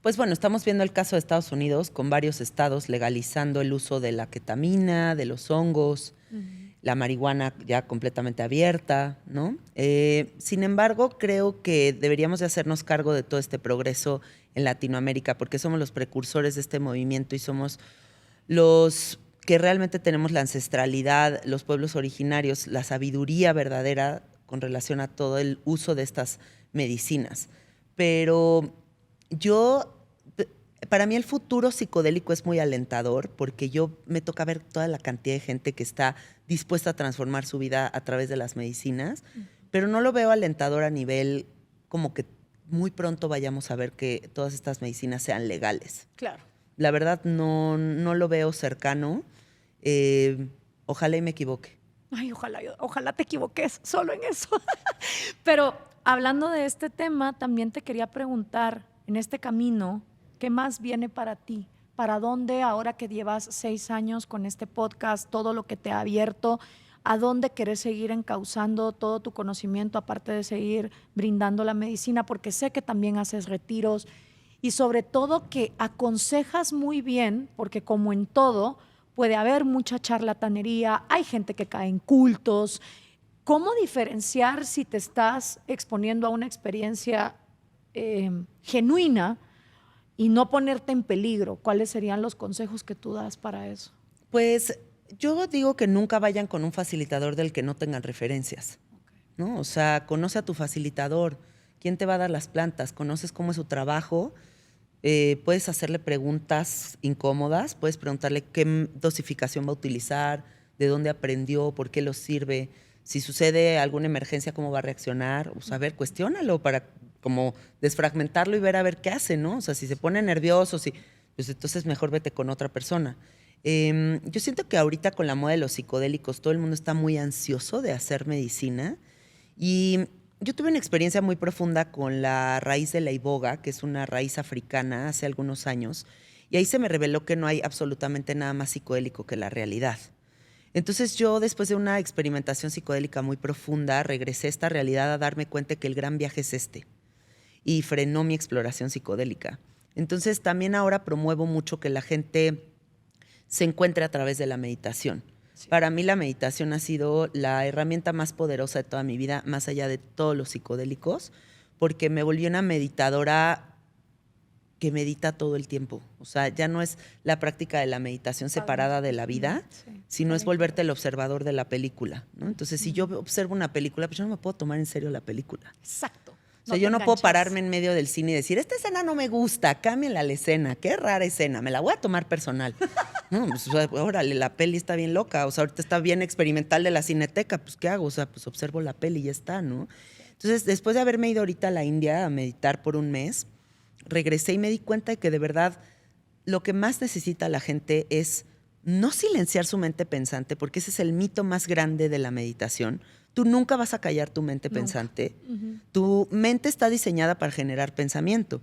Pues bueno, estamos viendo el caso de Estados Unidos con varios estados legalizando el uso de la ketamina, de los hongos, la marihuana ya completamente abierta, ¿no? Sin embargo, creo que deberíamos de hacernos cargo de todo este progreso en Latinoamérica porque somos los precursores de este movimiento y somos los que realmente tenemos la ancestralidad, los pueblos originarios, la sabiduría verdadera con relación a todo el uso de estas medicinas. Pero para mí el futuro psicodélico es muy alentador porque me toca ver toda la cantidad de gente que está dispuesta a transformar su vida a través de las medicinas, pero no lo veo alentador a nivel como que muy pronto vayamos a ver que todas estas medicinas sean legales. Claro. La verdad no lo veo cercano. Ojalá y me equivoque. Ay, ojalá te equivoques solo en eso. Pero hablando de este tema, también te quería preguntar, en este camino, ¿qué más viene para ti? ¿Para dónde, ahora que llevas 6 años con este podcast, todo lo que te ha abierto, a dónde querés seguir encauzando todo tu conocimiento, aparte de seguir brindando la medicina? Porque sé que también haces retiros y sobre todo que aconsejas muy bien, porque como en todo, puede haber mucha charlatanería, hay gente que cae en cultos. ¿Cómo diferenciar si te estás exponiendo a una experiencia genuina y no ponerte en peligro? ¿Cuáles serían los consejos que tú das para eso? Pues yo digo que nunca vayan con un facilitador del que no tengan referencias, ¿no? O sea, conoce a tu facilitador, quién te va a dar las plantas, conoces cómo es su trabajo, puedes hacerle preguntas incómodas, puedes preguntarle qué dosificación va a utilizar, de dónde aprendió, por qué lo sirve, si sucede alguna emergencia, cómo va a reaccionar. O sea, a ver, cuestiónalo para como desfragmentarlo y ver a ver qué hace, ¿no? O sea, si se pone nervioso, pues entonces mejor vete con otra persona. Yo siento que ahorita con la moda de los psicodélicos todo el mundo está muy ansioso de hacer medicina y yo tuve una experiencia muy profunda con la raíz de la iboga, que es una raíz africana, hace algunos años, y ahí se me reveló que no hay absolutamente nada más psicodélico que la realidad. Entonces yo, después de una experimentación psicodélica muy profunda, regresé a esta realidad a darme cuenta que el gran viaje es este, y frenó mi exploración psicodélica. Entonces también ahora promuevo mucho que la gente se encuentre a través de la meditación. Sí. Para mí la meditación ha sido la herramienta más poderosa de toda mi vida, más allá de todos los psicodélicos, porque me volví una meditadora que medita todo el tiempo. O sea, ya no es la práctica de la meditación separada de la vida, sino es volverte el observador de la película, ¿no? Entonces, si yo observo una película, pues yo no me puedo tomar en serio la película. Exacto. O sea, yo no puedo pararme en medio del cine y decir, esta escena no me gusta, cámbiala la escena, qué rara escena, me la voy a tomar personal. No, pues, órale, la peli está bien loca, o sea, ahorita está bien experimental de la Cineteca, pues ¿qué hago? O sea, pues observo la peli y ya está, ¿no? Entonces, después de haberme ido ahorita a la India a meditar por un mes, regresé y me di cuenta de que de verdad lo que más necesita la gente es no silenciar su mente pensante, porque ese es el mito más grande de la meditación. Tú nunca vas a callar tu mente pensante. Tu mente está diseñada para generar pensamiento,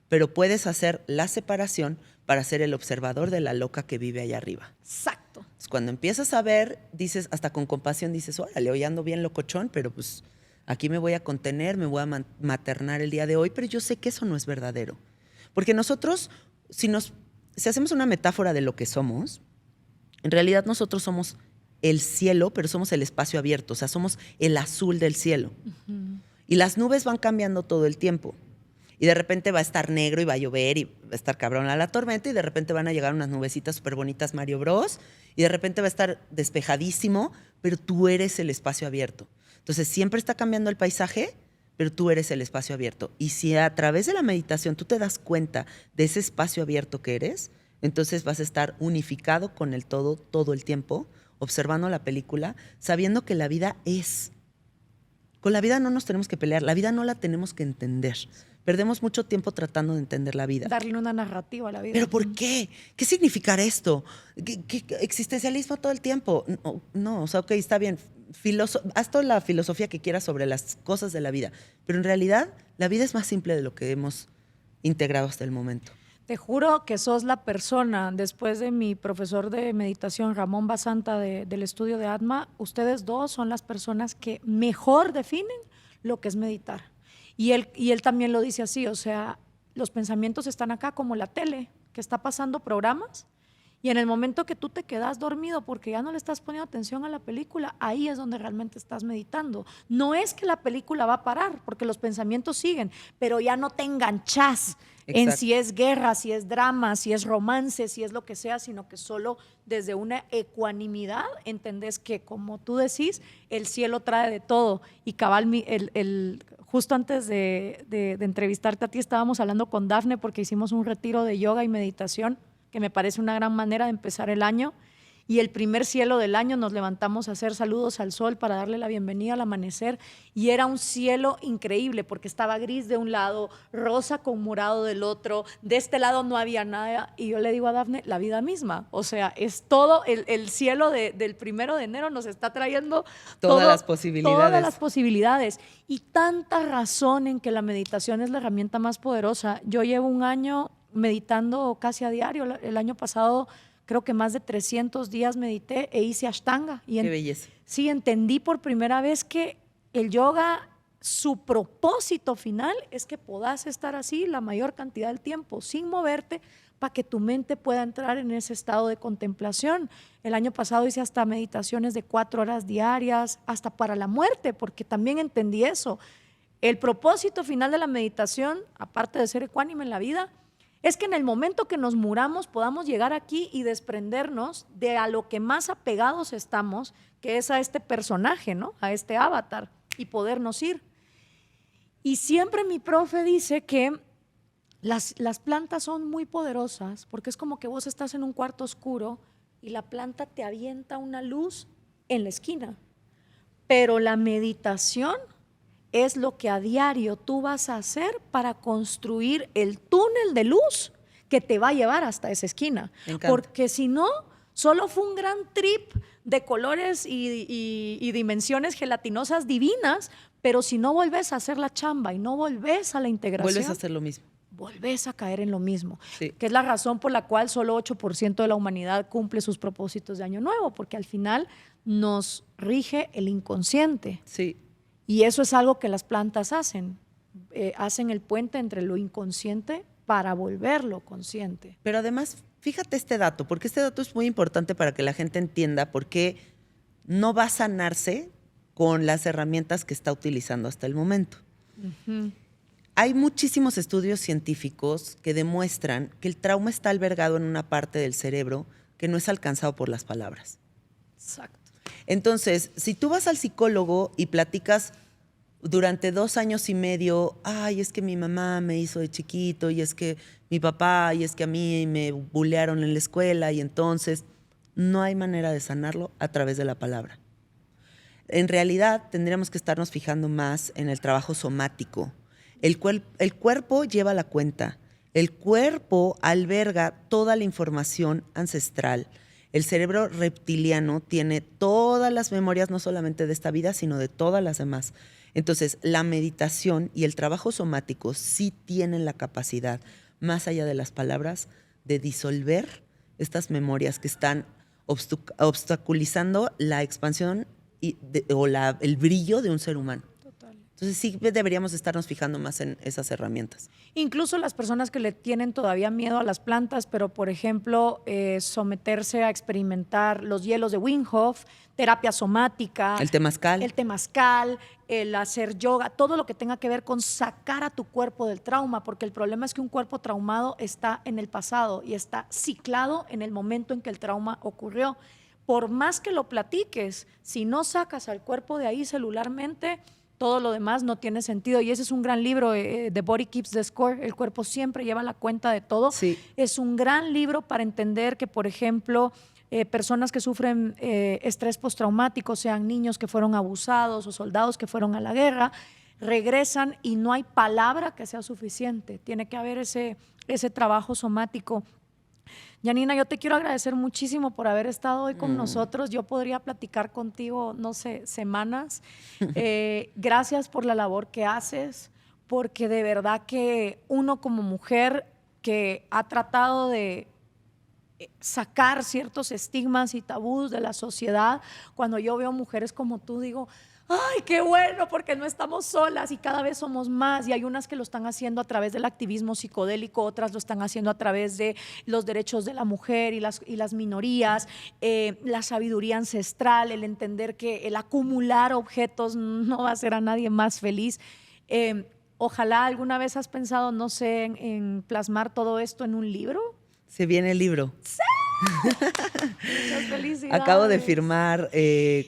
pero puedes hacer la separación para ser el observador de la loca que vive allá arriba. Exacto. Entonces, cuando empiezas a ver, dices, hasta con compasión, dices, órale, hoy ando bien locochón, pero pues aquí me voy a contener, me voy a maternar el día de hoy, pero yo sé que eso no es verdadero. Porque nosotros, si hacemos una metáfora de lo que somos, en realidad nosotros somos el cielo, pero somos el espacio abierto, o sea, somos el azul del cielo. Y las nubes van cambiando todo el tiempo. Y de repente va a estar negro y va a llover y va a estar cabrona la tormenta y de repente van a llegar unas nubecitas súper bonitas Mario Bros. Y de repente va a estar despejadísimo, pero tú eres el espacio abierto. Entonces siempre está cambiando el paisaje, pero tú eres el espacio abierto. Y si a través de la meditación tú te das cuenta de ese espacio abierto que eres, entonces vas a estar unificado con el todo el tiempo, observando la película, sabiendo que la vida es. Con la vida no nos tenemos que pelear, la vida no la tenemos que entender. Perdemos mucho tiempo tratando de entender la vida. Darle una narrativa a la vida. ¿Pero por qué? ¿Qué significará esto? ¿Qué existencialismo todo el tiempo? No, o sea, ok, está bien. Haz toda la filosofía que quieras sobre las cosas de la vida. Pero en realidad, la vida es más simple de lo que hemos integrado hasta el momento. Te juro que sos la persona, después de mi profesor de meditación, Ramón Basanta, del estudio de Atma, ustedes dos son las personas que mejor definen lo que es meditar. Y él también lo dice así, o sea, los pensamientos están acá como la tele, que está pasando programas, y en el momento que tú te quedas dormido porque ya no le estás poniendo atención a la película, ahí es donde realmente estás meditando. No es que la película va a parar, porque los pensamientos siguen, pero ya no te enganchás en si es guerra, si es drama, si es romance, si es lo que sea, sino que solo desde una ecuanimidad entendés que, como tú decís, el cielo trae de todo. Y cabal, justo antes de entrevistarte a ti estábamos hablando con Dafne porque hicimos un retiro de yoga y meditación que me parece una gran manera de empezar el año. Y el primer cielo del año nos levantamos a hacer saludos al sol para darle la bienvenida al amanecer. Y era un cielo increíble porque estaba gris de un lado, rosa con morado del otro. De este lado no había nada. Y yo le digo a Dafne, la vida misma. O sea, es todo el cielo del 1 de enero nos está trayendo todas las posibilidades. Todas las posibilidades. Y tanta razón en que la meditación es la herramienta más poderosa. Yo llevo un año meditando casi a diario. El año pasado creo que más de 300 días medité e hice Ashtanga. Qué belleza. Sí, entendí por primera vez que el yoga, su propósito final es que puedas estar así la mayor cantidad del tiempo, sin moverte, para que tu mente pueda entrar en ese estado de contemplación. El año pasado hice hasta meditaciones de 4 horas diarias, hasta para la muerte, porque también entendí eso. El propósito final de la meditación, aparte de ser ecuánime en la vida, es que en el momento que nos muramos podamos llegar aquí y desprendernos de a lo que más apegados estamos, que es a este personaje, ¿no? A este avatar, y podernos ir. Y siempre mi profe dice que las plantas son muy poderosas porque es como que vos estás en un cuarto oscuro y la planta te avienta una luz en la esquina. Pero la meditación es lo que a diario tú vas a hacer para construir el túnel de luz que te va a llevar hasta esa esquina. Me encanta. Porque si no, solo fue un gran trip de colores y dimensiones gelatinosas divinas, pero si no volvés a hacer la chamba y no volvés a la integración, Vuelves a hacer lo mismo. volvés a caer en lo mismo, Sí. que es la razón por la cual solo 8% de la humanidad cumple sus propósitos de año nuevo, porque al final nos rige el inconsciente. Sí. Y eso es algo que las plantas hacen. Hacen el puente entre lo inconsciente para volverlo consciente. Pero además, fíjate este dato, porque este dato es muy importante para que la gente entienda por qué no va a sanarse con las herramientas que está utilizando hasta el momento. Hay muchísimos estudios científicos que demuestran que el trauma está albergado en una parte del cerebro que no es alcanzado por las palabras. Exacto. Entonces, si tú vas al psicólogo y platicas durante 2 años y medio, ay, es que mi mamá me hizo de chiquito, y es que mi papá, y es que a mí me bullearon en la escuela, y entonces no hay manera de sanarlo a través de la palabra. En realidad, tendríamos que estarnos fijando más en el trabajo somático. El cuerpo lleva la cuenta. El cuerpo alberga toda la información ancestral. El cerebro reptiliano tiene todas las memorias, no solamente de esta vida, sino de todas las demás. Entonces, la meditación y el trabajo somático sí tienen la capacidad, más allá de las palabras, de disolver estas memorias que están obstaculizando la expansión el brillo de un ser humano. Entonces sí deberíamos estarnos fijando más en esas herramientas. Incluso las personas que le tienen todavía miedo a las plantas, pero por ejemplo, someterse a experimentar los hielos de Wim Hof, terapia somática, El temazcal. El hacer yoga, todo lo que tenga que ver con sacar a tu cuerpo del trauma, porque el problema es que un cuerpo traumado está en el pasado y está ciclado en el momento en que el trauma ocurrió. Por más que lo platiques, si no sacas al cuerpo de ahí celularmente, todo lo demás no tiene sentido. Y ese es un gran libro, The Body Keeps the Score. El cuerpo siempre lleva la cuenta de todo. Sí. Es un gran libro para entender que, por ejemplo, personas que sufren estrés postraumático, sean niños que fueron abusados o soldados que fueron a la guerra, regresan y no hay palabra que sea suficiente. Tiene que haber ese trabajo somático. Janina, yo te quiero agradecer muchísimo por haber estado hoy con nosotros. Yo podría platicar contigo, no sé, semanas. Gracias por la labor que haces, porque de verdad que uno como mujer que ha tratado de sacar ciertos estigmas y tabús de la sociedad, cuando yo veo mujeres como tú, digo, ¡ay, qué bueno! Porque no estamos solas y cada vez somos más. Y hay unas que lo están haciendo a través del activismo psicodélico, otras lo están haciendo a través de los derechos de la mujer y las minorías, la sabiduría ancestral, el entender que el acumular objetos no va a hacer a nadie más feliz. Ojalá alguna vez has pensado, no sé, en plasmar todo esto en un libro. Se viene el libro. ¡Sí! Muchas felicidades. Acabo de firmar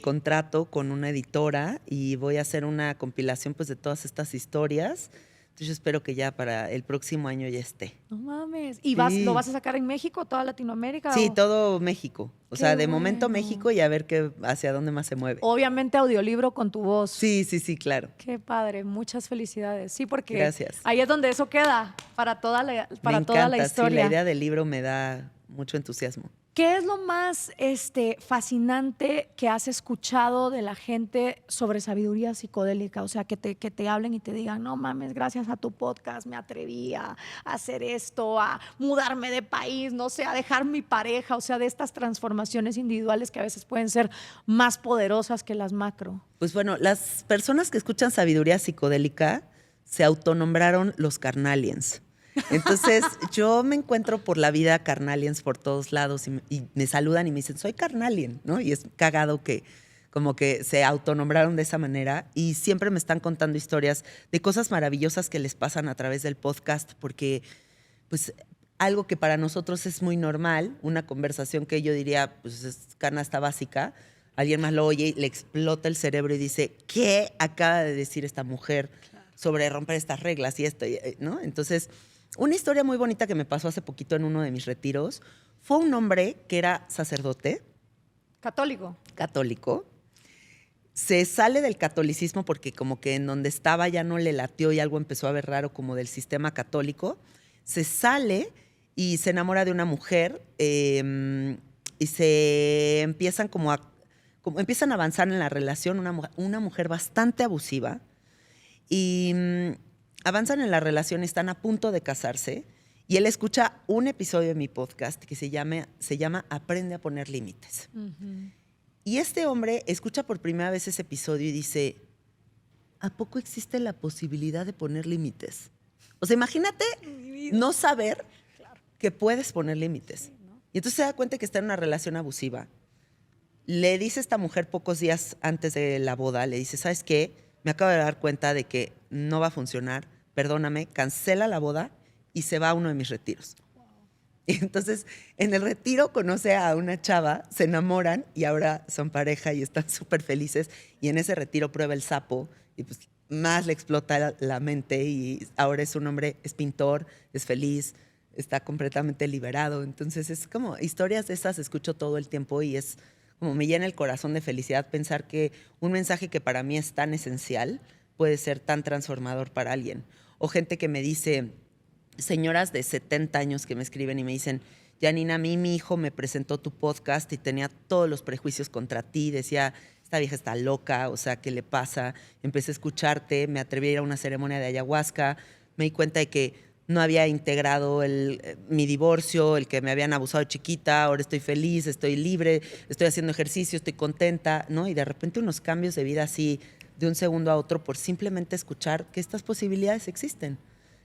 contrato con una editora y voy a hacer una compilación pues, de todas estas historias. Entonces yo espero que ya para el próximo año ya esté. No mames. ¿Y Sí. lo vas a sacar en México, toda Latinoamérica? Sí, o? todo México. O Qué sea, de momento bueno. México y a ver hacia dónde más se mueve. Obviamente audiolibro con tu voz. Sí, claro. Qué padre, muchas felicidades. Sí, porque Gracias. ahí es donde eso queda para toda la Me encanta, historia. sí, la idea del libro me da mucho entusiasmo. ¿Qué es lo más fascinante que has escuchado de la gente sobre sabiduría psicodélica? O sea, que te hablen y te digan, no mames, gracias a tu podcast me atreví a hacer esto, a mudarme de país, no sé, a dejar mi pareja. O sea, de estas transformaciones individuales que a veces pueden ser más poderosas que las macro. Pues bueno, las personas que escuchan sabiduría psicodélica se autonombraron los carnalians. Entonces, yo me encuentro por la vida carnalians por todos lados y me saludan y me dicen, soy carnalien, ¿no? Y es cagado que como que se autonombraron de esa manera y siempre me están contando historias de cosas maravillosas que les pasan a través del podcast porque, pues, algo que para nosotros es muy normal, una conversación que yo diría, pues, es canasta básica, alguien más lo oye y le explota el cerebro y dice, ¿qué acaba de decir esta mujer sobre romper estas reglas y esto? ¿No? Entonces, una historia muy bonita que me pasó hace poquito en uno de mis retiros fue un hombre que era sacerdote. Católico. Católico. se sale del catolicismo porque como que en donde estaba ya no le latió y algo empezó a ver raro como del sistema católico. Se sale y se enamora de una mujer y se empiezan como empiezan a avanzar en la relación, una mujer bastante abusiva, y avanzan en la relación, están a punto de casarse, y él escucha un episodio de mi podcast que se llama Aprende a poner límites. Uh-huh. Y este hombre escucha por primera vez ese episodio y dice, ¿a poco existe la posibilidad de poner límites? O sea, imagínate no saber que puedes poner límites. Sí, ¿no? Y entonces se da cuenta que está en una relación abusiva. Le dice a esta mujer pocos días antes de la boda, le dice, ¿sabes qué? Me acabo de dar cuenta de que no va a funcionar, perdóname, cancela la boda y se va a uno de mis retiros. Wow. Y entonces en el retiro conoce a una chava, se enamoran y ahora son pareja y están súper felices. Y en ese retiro prueba el sapo y pues más le explota la mente y ahora es un hombre, es pintor, es feliz, está completamente liberado. Entonces es como historias de esas escucho todo el tiempo y es como me llena el corazón de felicidad pensar que un mensaje que para mí es tan esencial puede ser tan transformador para alguien. O gente que me dice, señoras de 70 años que me escriben y me dicen, Janina, a mí mi hijo me presentó tu podcast y tenía todos los prejuicios contra ti, decía, esta vieja está loca, o sea, ¿qué le pasa? Empecé a escucharte, me atreví a ir a una ceremonia de ayahuasca, me di cuenta de que no había integrado mi divorcio, el que me habían abusado de chiquita, ahora estoy feliz, estoy libre, estoy haciendo ejercicio, estoy contenta, ¿no? Y de repente unos cambios de vida así, de un segundo a otro, por simplemente escuchar que estas posibilidades existen,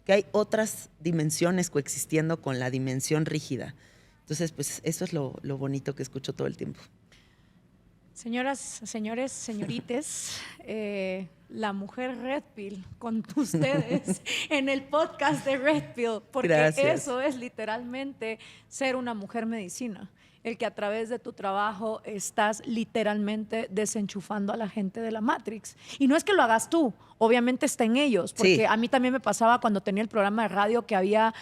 que hay otras dimensiones coexistiendo con la dimensión rígida. Entonces, pues eso es lo bonito que escucho todo el tiempo. Señoras, señores, señorites, la mujer Red Pill con ustedes en el podcast de Red Pill, porque Gracias. Eso es literalmente ser una mujer medicina. El que a través de tu trabajo estás literalmente desenchufando a la gente de la Matrix. Y no es que lo hagas tú, obviamente está en ellos, porque sí. A mí también me pasaba cuando tenía el programa de radio que había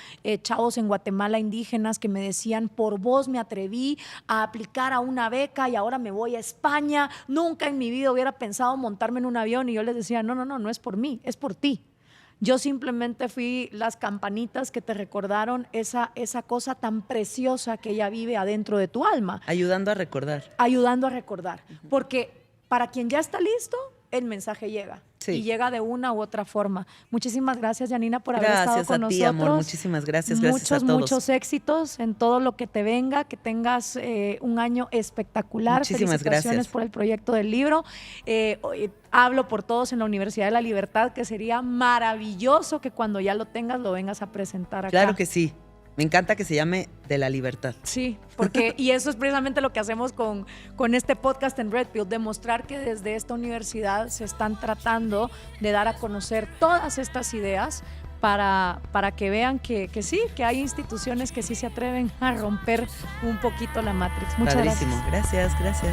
chavos en Guatemala indígenas que me decían, por vos me atreví a aplicar a una beca y ahora me voy a España. Nunca en mi vida hubiera pensado montarme en un avión y yo les decía, no es por mí, es por ti. Yo simplemente fui las campanitas que te recordaron esa cosa tan preciosa que ella vive adentro de tu alma. Ayudando a recordar. Ayudando a recordar. Uh-huh. Porque para quien ya está listo, el mensaje llega. Sí. Y llega de una u otra forma. Muchísimas gracias, Janina, por haber estado con nosotros. Gracias a ti, amor. Muchísimas gracias. Gracias a todos. Muchos éxitos en todo lo que te venga. Que tengas un año espectacular. Muchísimas Felicitaciones gracias por el proyecto del libro. Hablo por todos en la Universidad de la Libertad, que sería maravilloso que cuando ya lo tengas lo vengas a presentar acá. Claro que sí. Me encanta que se llame De la Libertad. Sí, porque y eso es precisamente lo que hacemos con este podcast en Red Pill, demostrar que desde esta universidad se están tratando de dar a conocer todas estas ideas para que vean que sí, que hay instituciones que sí se atreven a romper un poquito la Matrix. Muchas Padrísimo. gracias. Gracias.